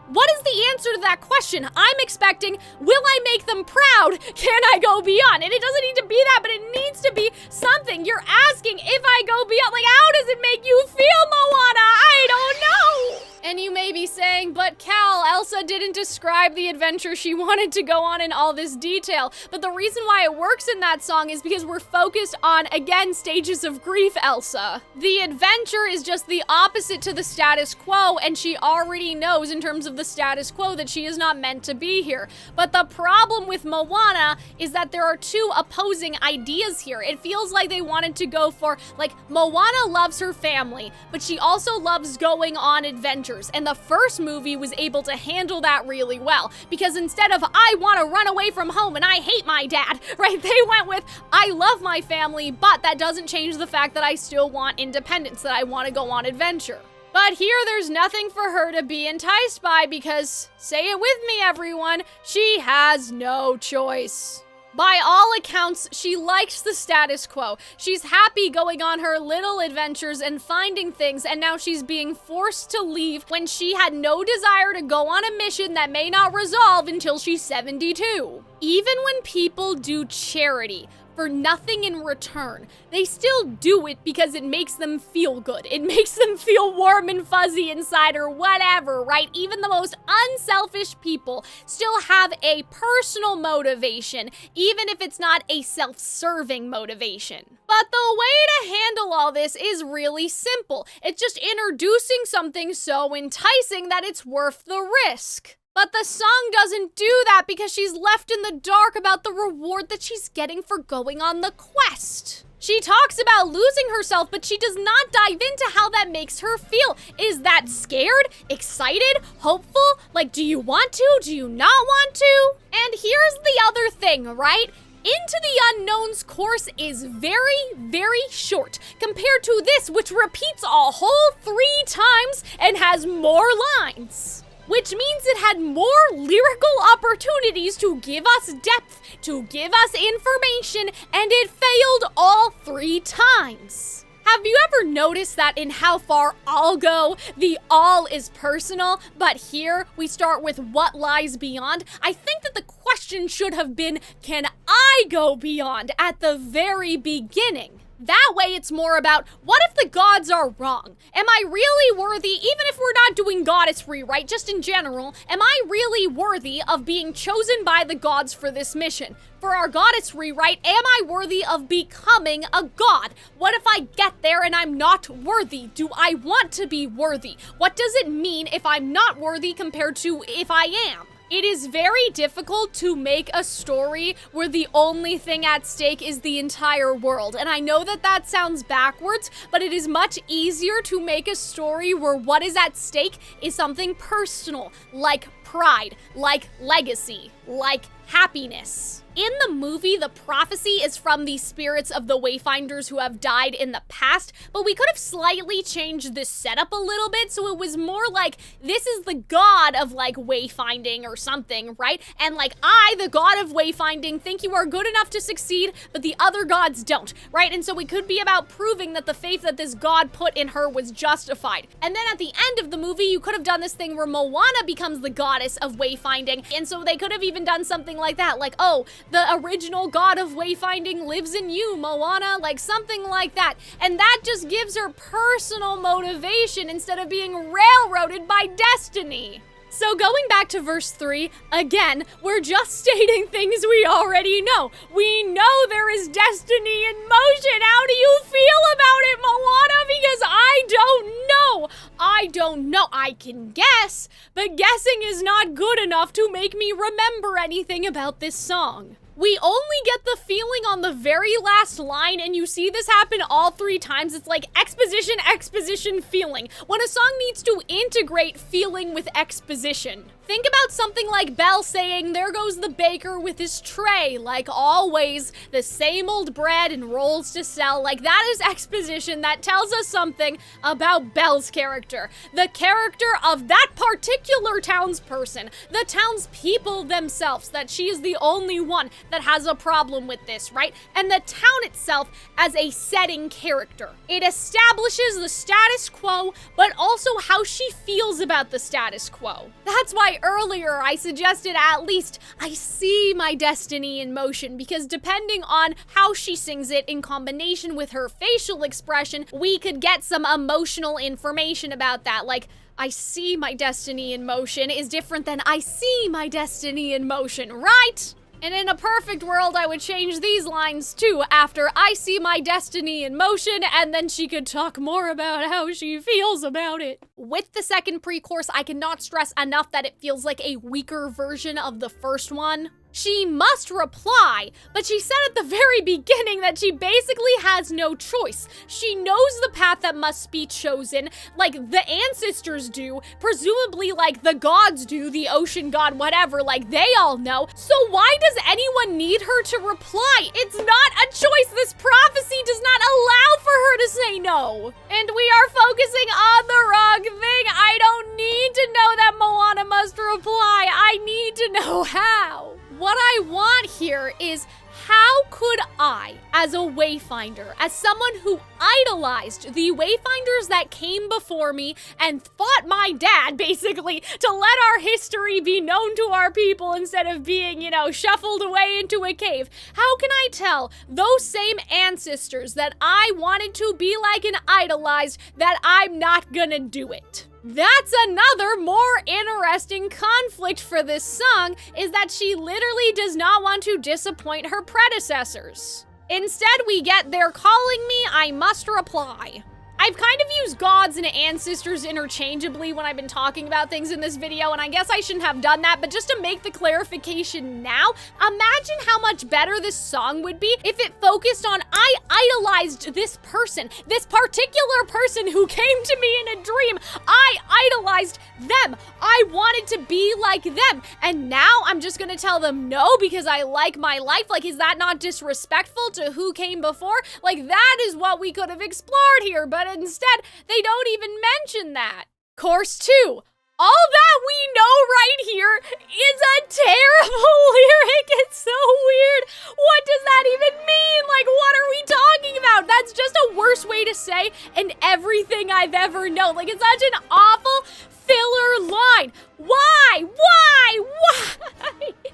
what is the answer to that question? I'm expecting, will I make them proud? Can I go beyond? And it doesn't need to be that, but it needs to be something. You're asking if I go beyond. Like, how does it make you feel, Moana? I don't know. And you may be saying, but Cal, Elsa didn't describe the adventure she wanted to go on in all this detail. But the reason why it works in that song is because we're focused on, again, stages of grief, Elsa. The adventure is just the opposite to the status quo, and she already knows in terms of the status quo that she is not meant to be here. But the problem with Moana is that there are two opposing ideas here. It feels like they wanted to go for, like, Moana loves her family, but she also loves going on adventures. And the first movie was able to handle that really well, because instead of, I want to run away from home and I hate my dad, right? They went with, I love my family, but that doesn't change the fact that I still want independence, that I want to go on adventure. But here, there's nothing for her to be enticed by because, say it with me, everyone, she has no choice. By all accounts, she likes the status quo. She's happy going on her little adventures and finding things, and now she's being forced to leave when she had no desire to go on a mission that may not resolve until she's 72. Even when people do charity for nothing in return, they still do it because it makes them feel good. It makes them feel warm and fuzzy inside or whatever, right? Even the most unselfish people still have a personal motivation, even if it's not a self-serving motivation. But the way to handle all this is really simple. It's just introducing something so enticing that it's worth the risk. But the song doesn't do that because she's left in the dark about the reward that she's getting for going on the quest. She talks about losing herself, but she does not dive into how that makes her feel. Is that scared, excited, hopeful? Like, do you want to? Do you not want to? And here's the other thing, right? Into the Unknown's course is very, very short compared to this, which repeats a whole 3 times and has more lines. Which means it had more lyrical opportunities to give us depth, to give us information, and it failed all 3 times. Have you ever noticed that in How Far I'll Go, the all is personal, but here we start with what lies beyond? I think that the question should have been, can I go beyond at the very beginning? That way it's more about, what if the gods are wrong? Am I really worthy, even if we're not doing goddess rewrite, just in general, am I really worthy of being chosen by the gods for this mission? For our goddess rewrite, am I worthy of becoming a god? What if I get there and I'm not worthy? Do I want to be worthy? What does it mean if I'm not worthy compared to if I am? It is very difficult to make a story where the only thing at stake is the entire world. And I know that that sounds backwards, but it is much easier to make a story where what is at stake is something personal, like pride, like legacy, like happiness. In the movie, the prophecy is from the spirits of the Wayfinders who have died in the past, but we could have slightly changed this setup a little bit so it was more like, this is the god of like wayfinding or something, right? And like, I, the god of wayfinding, think you are good enough to succeed, but the other gods don't, right? And so it could be about proving that the faith that this god put in her was justified. And then at the end of the movie, you could have done this thing where Moana becomes the goddess of wayfinding, and so they could have even done something like that, like, oh, the original god of wayfinding lives in you, Moana, like something like that. And that just gives her personal motivation instead of being railroaded by destiny. So going back to verse 3, again, we're just stating things we already know. We know there is destiny in motion. How do you feel about it, Moana? Because I don't know. I don't know. I can guess, but guessing is not good enough to make me remember anything about this song. We only get the feeling on the very last line, and you see this happen all 3 times. It's like exposition, exposition, feeling. When a song needs to integrate feeling with exposition. Think about something like Belle saying, "There goes the baker with his tray," like always, the same old bread and rolls to sell. Like, that is exposition that tells us something about Belle's character. The character of that particular townsperson, the townspeople themselves, that she is the only one that has a problem with this, right? And the town itself as a setting character. It establishes the status quo, but also how she feels about the status quo. That's why earlier I suggested at least "I see my destiny in motion," because depending on how she sings it in combination with her facial expression, we could get some emotional information about that. Like, "I see my destiny in motion" is different than "I see my destiny in motion," right? And in a perfect world, I would change these lines too after "I see my destiny in motion," and then she could talk more about how she feels about it. With the second pre-chorus, I cannot stress enough that it feels like a weaker version of the first one. She must reply, but she said at the very beginning that she basically has no choice. She knows the path that must be chosen, like the ancestors do, presumably like the gods do, the ocean god, whatever, like they all know. So why does anyone need her to reply? It's not a choice. This prophecy does not allow for her to say no. And we are focusing on the wrong thing. I don't need to know that Moana must reply. I need to know how. What I want here is, how could I, as a wayfinder, as someone who idolized the wayfinders that came before me and fought my dad, basically, to let our history be known to our people instead of being, shuffled away into a cave, how can I tell those same ancestors that I wanted to be like and idolized that I'm not gonna do it? That's another more interesting conflict for this song, is that she literally does not want to disappoint her predecessors. Instead, we get "They're calling me, I must reply." I've kind of used gods and ancestors interchangeably when I've been talking about things in this video, and I guess I shouldn't have done that, but just to make the clarification now, imagine how much better this song would be if it focused on "I idolized this person, this particular person who came to me in a dream. I idolized them. I wanted to be like them, and now I'm just gonna tell them no because I like my life." Like, is that not disrespectful to who came before? Like, that is what we could have explored here, but instead, they don't even mention that. Chorus 2. All that we know right here is a terrible lyric. It's so weird. What does that even mean? Like, what are we talking about? That's just a worse way to say "and everything I've ever known." Like, it's such an awful filler line. Why?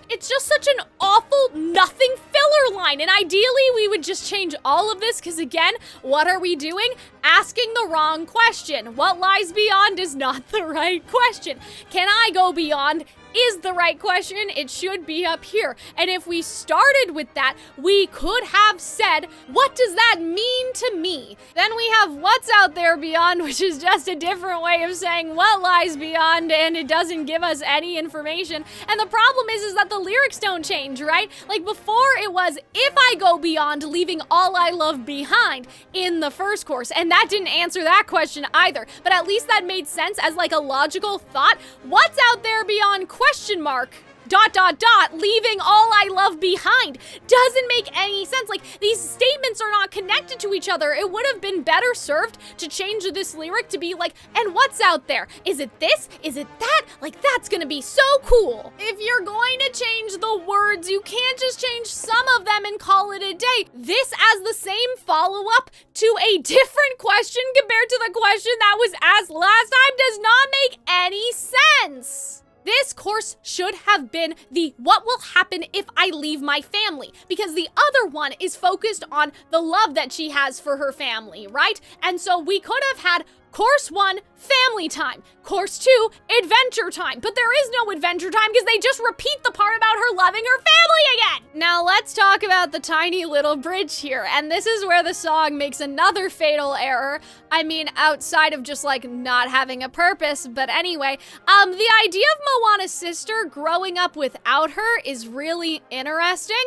It's just such an awful nothing filler line, and ideally we would just change all of this, because again, what are we doing? Asking the wrong question. What lies beyond is not the right question. Can I go beyond is the right question. It should be up here. And if we started with that, we could have said, "What does that mean to me?" Then we have "What's out there beyond," which is just a different way of saying "what lies beyond," and it doesn't give us any information. And the problem is that the lyrics don't change, right? Like, before it was "if I go beyond, leaving all I love behind" in the first course, and that didn't answer that question either, but at least that made sense as like a logical thought. What's out there beyond question mark, ... leaving all I love behind, doesn't make any sense. Like, these statements are not connected to each other. It would have been better served to change this lyric to be like, "and what's out there? Is it this? Is it that?" Like, that's gonna be so cool. If you're going to change the words, you can't just change some of them and call it a day. This as the same follow-up to a different question compared to the question that was asked last time does not make any sense. This course should have been the "what will happen if I leave my family?" because the other one is focused on the love that she has for her family, right? And so we could have had Course 1, family time. Course 2, adventure time. But there is no adventure time because they just repeat the part about her loving her family again. Now let's talk about the tiny little bridge here. And this is where the song makes another fatal error. I mean, outside of just like not having a purpose, but anyway. The idea of Moana's sister growing up without her is really interesting.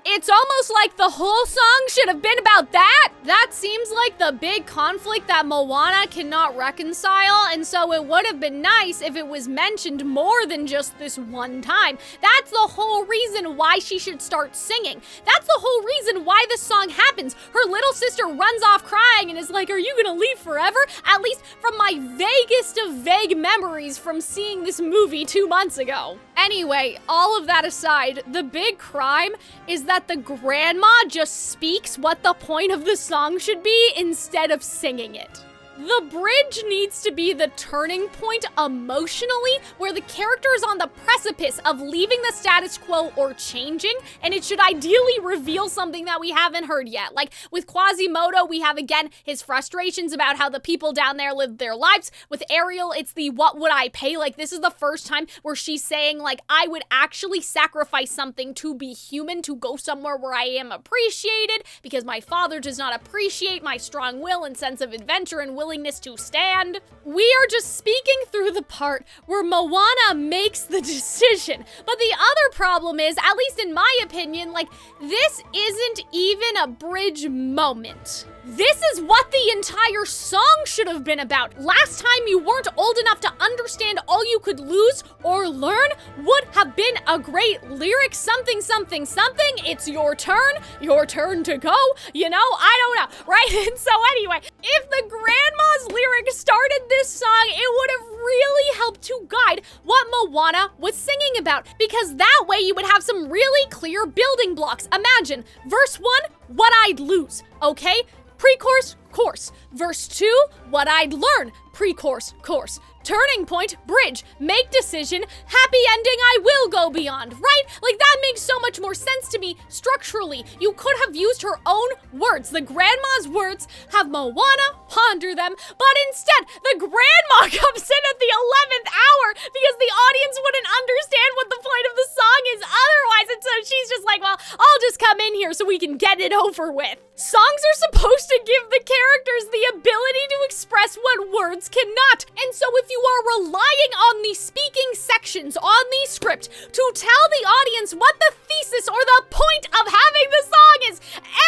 It's almost like the whole song should have been about that. That seems like the big conflict that Moana cannot reconcile, and so it would have been nice if it was mentioned more than just this one time. That's the whole reason why she should start singing. That's the whole reason why this song happens. Her little sister runs off crying and is like, "Are you gonna leave forever?" At least from my vaguest of vague memories from seeing this movie 2 months ago. Anyway, all of that aside, the big crime is that the grandma just speaks what the point of the song should be instead of singing it. The bridge needs to be the turning point emotionally, where the character is on the precipice of leaving the status quo or changing, and it should ideally reveal something that we haven't heard yet. Like with Quasimodo, we have again his frustrations about how the people down there live their lives. With Ariel, it's the "what would I pay?" Like this is the first time where she's saying like, I would actually sacrifice something to be human, to go somewhere where I am appreciated, because my father does not appreciate my strong will and sense of adventure and willingness to stand. We are just speaking through the part where Moana makes the decision. But the other problem is, at least in my opinion, like this isn't even a bridge moment. This is what the entire song should have been about. Last time you weren't old enough to understand all you could lose or learn would have been a great lyric, something, something, something. It's your turn to go. You know, I don't know, right? And so anyway, if the grandma's lyric started this song, it would have really helped to guide what Moana was singing about, because that way you would have some really clear building blocks. Imagine, verse 1, what I'd lose, okay? Pre-chorus, chorus. Verse 2, what I'd learn. Pre-chorus, chorus. Turning point, bridge. Make decision, happy ending, I will go beyond, right? Like that makes so much more sense to me structurally. You could have used her own words. The grandma's words, have Moana ponder them, but instead the grandma comes in at the 11th hour because the audience wouldn't understand what the point of the song is otherwise, and so she's just like, well, I'll just come in here so we can get it over with. Songs are supposed to give the characters the ability to express what words cannot, and so if you are relying on the speaking sections on the script to tell the audience what the thesis or the point of having the song is,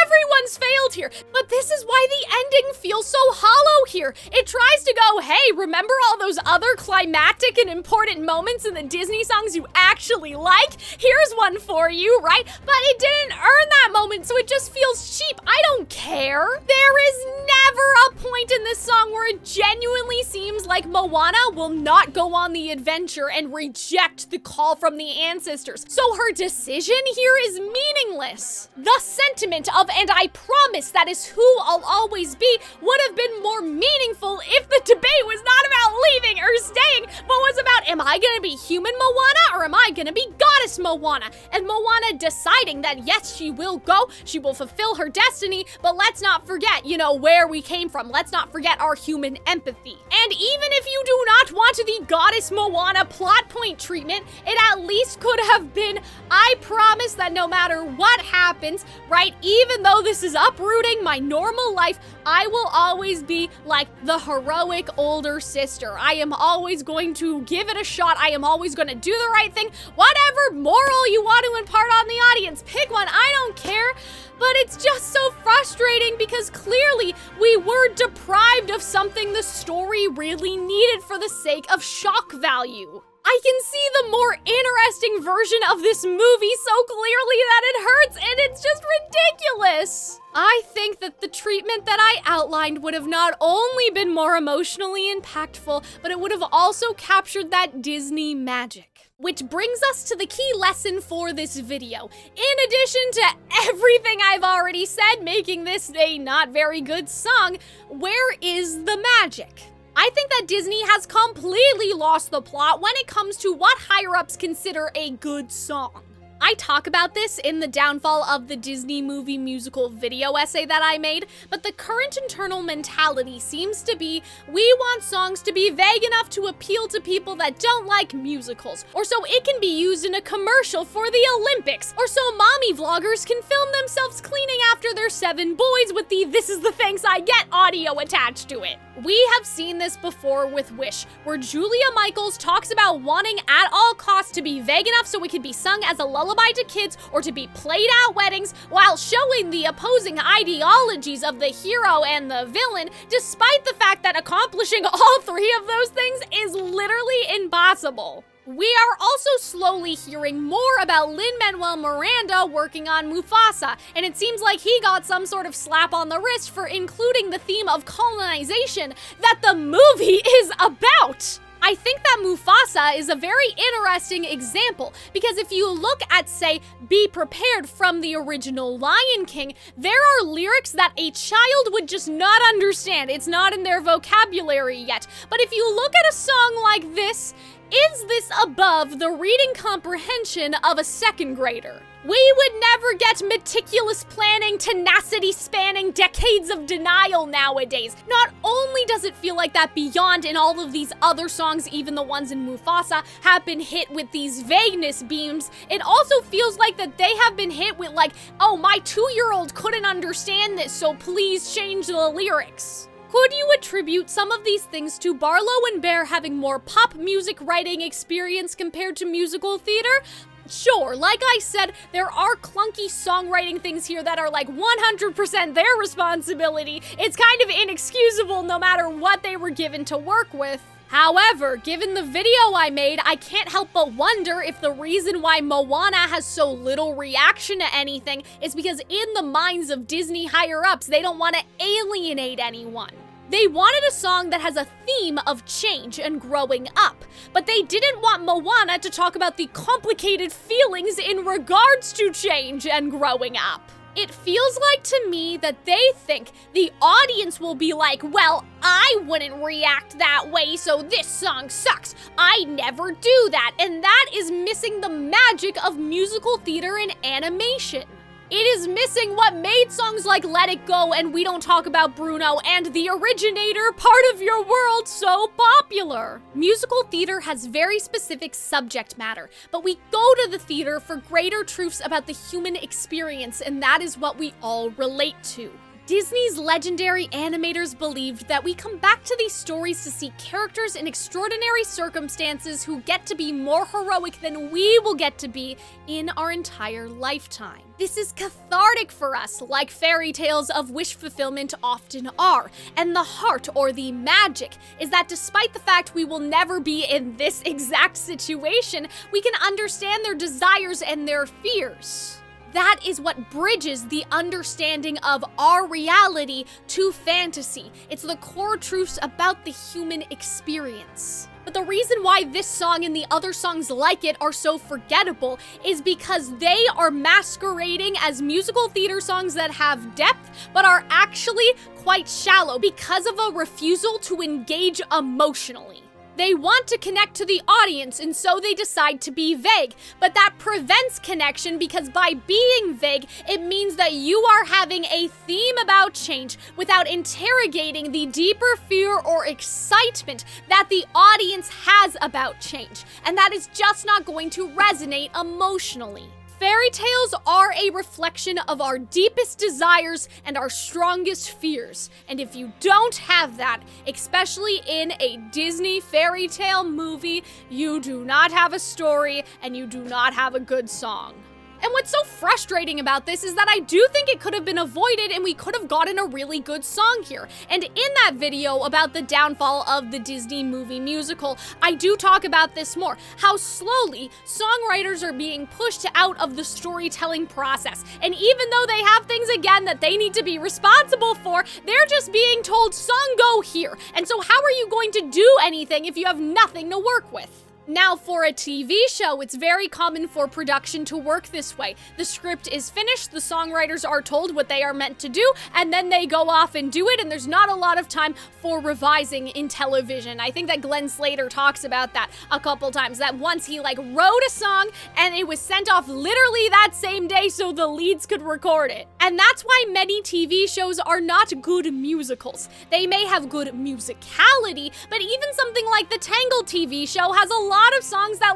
everyone's failed here. But this is why the ending feels so hollow here. It tries to go, hey, remember all those other climactic and important moments in the Disney songs you actually like? Here's one for you, right? But it didn't earn that moment, so it just feels cheap. I don't care. There is never a point in this song where it genuinely seems like Moana will not go on the adventure and reject the call from the ancestors. So her decision here is meaningless. The sentiment of, and I promise that is who I'll always be, would have been more meaningful if the debate was not about leaving or staying, but was about, am I gonna be human Moana or am I gonna be goddess Moana? And Moana deciding that yes, she will go, she will fulfill her destiny, but let's not forget, you know, where we came from. Let's not forget our human empathy. And even if you do not want the goddess Moana plot point treatment, it at least could have been, I promise that no matter what happens, right, even though this is uprooting my normal life, I will always be like the heroic older sister. I am always going to give it a shot. I am always going to do the right thing. Whatever moral you want to impart on the audience, pick one, I don't care. But it's just so frustrating because clearly we were deprived of something the story really needed for the sake of shock value. I can see the more interesting version of this movie so clearly that it hurts, and it's just ridiculous. I think that the treatment that I outlined would have not only been more emotionally impactful, but it would have also captured that Disney magic. Which brings us to the key lesson for this video. In addition to everything I've already said, making this a not very good song, where is the magic? I think that Disney has completely lost the plot when it comes to what higher-ups consider a good song. I talk about this in the downfall of the Disney movie musical video essay that I made, but the current internal mentality seems to be, we want songs to be vague enough to appeal to people that don't like musicals, or so it can be used in a commercial for the Olympics, or so mommy vloggers can film themselves cleaning after their 7 boys with the "this is the thanks I get" audio attached to it. We have seen this before with Wish, where Julia Michaels talks about wanting at all costs to be vague enough so it could be sung as a lullaby lullaby to kids or to be played at weddings while showing the opposing ideologies of the hero and the villain, despite the fact that accomplishing all three of those things is literally impossible. We are also slowly hearing more about Lin-Manuel Miranda working on Mufasa, and it seems like he got some sort of slap on the wrist for including the theme of colonization that the movie is about. I think that Mufasa is a very interesting example, because if you look at, say, Be Prepared from the original Lion King, there are lyrics that a child would just not understand. It's not in their vocabulary yet. But if you look at a song like this, is this above the reading comprehension of a second grader? We would never get meticulous planning, tenacity spanning decades of denial nowadays. Not only does it feel like that Beyond and all of these other songs, even the ones in Mufasa, have been hit with these vagueness beams, it also feels like that they have been hit with like, oh, my 2-year-old couldn't understand this, so please change the lyrics. Could you attribute some of these things to Barlow and Bear having more pop music writing experience compared to musical theater? Sure, like I said, there are clunky songwriting things here that are like 100% their responsibility. It's kind of inexcusable no matter what they were given to work with. However, given the video I made, I can't help but wonder if the reason why Moana has so little reaction to anything is because in the minds of Disney higher-ups, they don't want to alienate anyone. They wanted a song that has a theme of change and growing up, but they didn't want Moana to talk about the complicated feelings in regards to change and growing up. It feels like to me that they think the audience will be like, well, I wouldn't react that way, so this song sucks. I never do that, and that is missing the magic of musical theater and animation. It is missing what made songs like Let It Go and We Don't Talk About Bruno and The Originator, Part of Your World, so popular. Musical theater has very specific subject matter, but we go to the theater for greater truths about the human experience, and that is what we all relate to. Disney's legendary animators believed that we come back to these stories to see characters in extraordinary circumstances who get to be more heroic than we will get to be in our entire lifetime. This is cathartic for us, like fairy tales of wish fulfillment often are, and the heart, or the magic, is that despite the fact we will never be in this exact situation, we can understand their desires and their fears. That is what bridges the understanding of our reality to fantasy. It's the core truths about the human experience. But the reason why this song and the other songs like it are so forgettable is because they are masquerading as musical theater songs that have depth, but are actually quite shallow because of a refusal to engage emotionally. They want to connect to the audience, and so they decide to be vague. But that prevents connection because by being vague, it means that you are having a theme about change without interrogating the deeper fear or excitement that the audience has about change. And that is just not going to resonate emotionally. Fairy tales are a reflection of our deepest desires and our strongest fears. And if you don't have that, especially in a Disney fairy tale movie, you do not have a story and you do not have a good song. And what's so frustrating about this is that I do think it could have been avoided and we could have gotten a really good song here. And in that video about the downfall of the Disney movie musical, I do talk about this more, how slowly songwriters are being pushed out of the storytelling process. And even though they have things again that they need to be responsible for, they're just being told, song go here. And so how are you going to do anything if you have nothing to work with? Now, for a TV show, it's very common for production to work this way. The script is finished, the songwriters are told what they are meant to do, and then they go off and do it, and there's not a lot of time for revising in television. I think that Glenn Slater talks about that a couple times, that once he wrote a song, and it was sent off literally that same day so the leads could record it. And that's why many TV shows are not good musicals. They may have good musicality, but even something like the Tangled TV show has a lot of songs that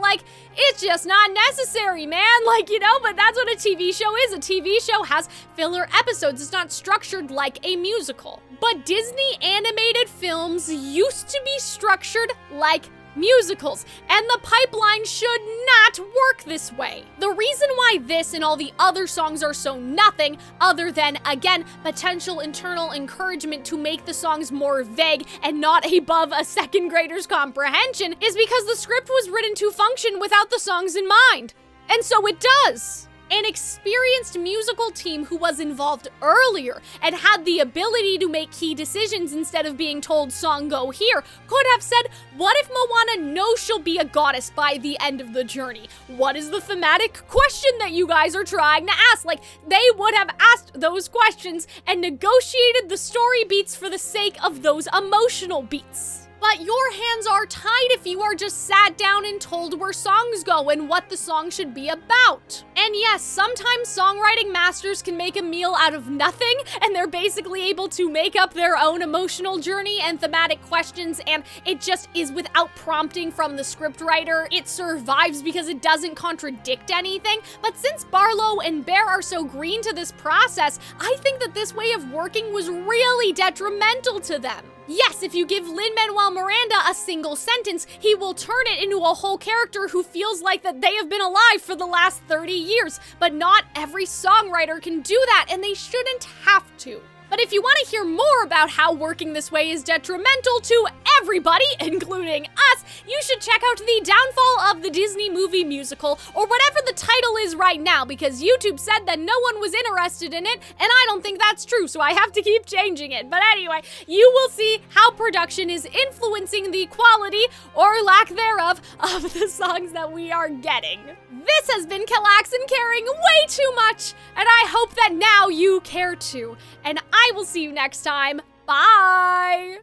it's just not necessary, man, but that's what a TV show is. A TV show has filler episodes. It's not structured like a musical. But Disney animated films used to be structured like musicals, and the pipeline should not work this way. The reason why this and all the other songs are so nothing, other than, again, potential internal encouragement to make the songs more vague and not above a second grader's comprehension, is because the script was written to function without the songs in mind. And so it does. An experienced musical team who was involved earlier and had the ability to make key decisions instead of being told song go here could have said, what if Moana knows she'll be a goddess by the end of the journey? What is the thematic question that you guys are trying to ask? Like, they would have asked those questions and negotiated the story beats for the sake of those emotional beats. But your hands are tied if you are just sat down and told where songs go and what the song should be about. And yes, sometimes songwriting masters can make a meal out of nothing, and they're basically able to make up their own emotional journey and thematic questions, and it just is without prompting from the scriptwriter. It survives because it doesn't contradict anything. But since Barlow and Bear are so green to this process, I think that this way of working was really detrimental to them. Yes, if you give Lin-Manuel Miranda a single sentence, he will turn it into a whole character who feels like that they have been alive for the last 30 years. But not every songwriter can do that, and they shouldn't have to. But if you want to hear more about how working this way is detrimental to everybody, including us, you should check out The Downfall of the Disney Movie Musical, or whatever the title is right now, because YouTube said that no one was interested in it, and I don't think that's true, so I have to keep changing it. But anyway, you will see how production is influencing the quality, or lack thereof, of the songs that we are getting. This has been Calxiyn caring way too much, and I hope that now you care too. And I will see you next time. Bye!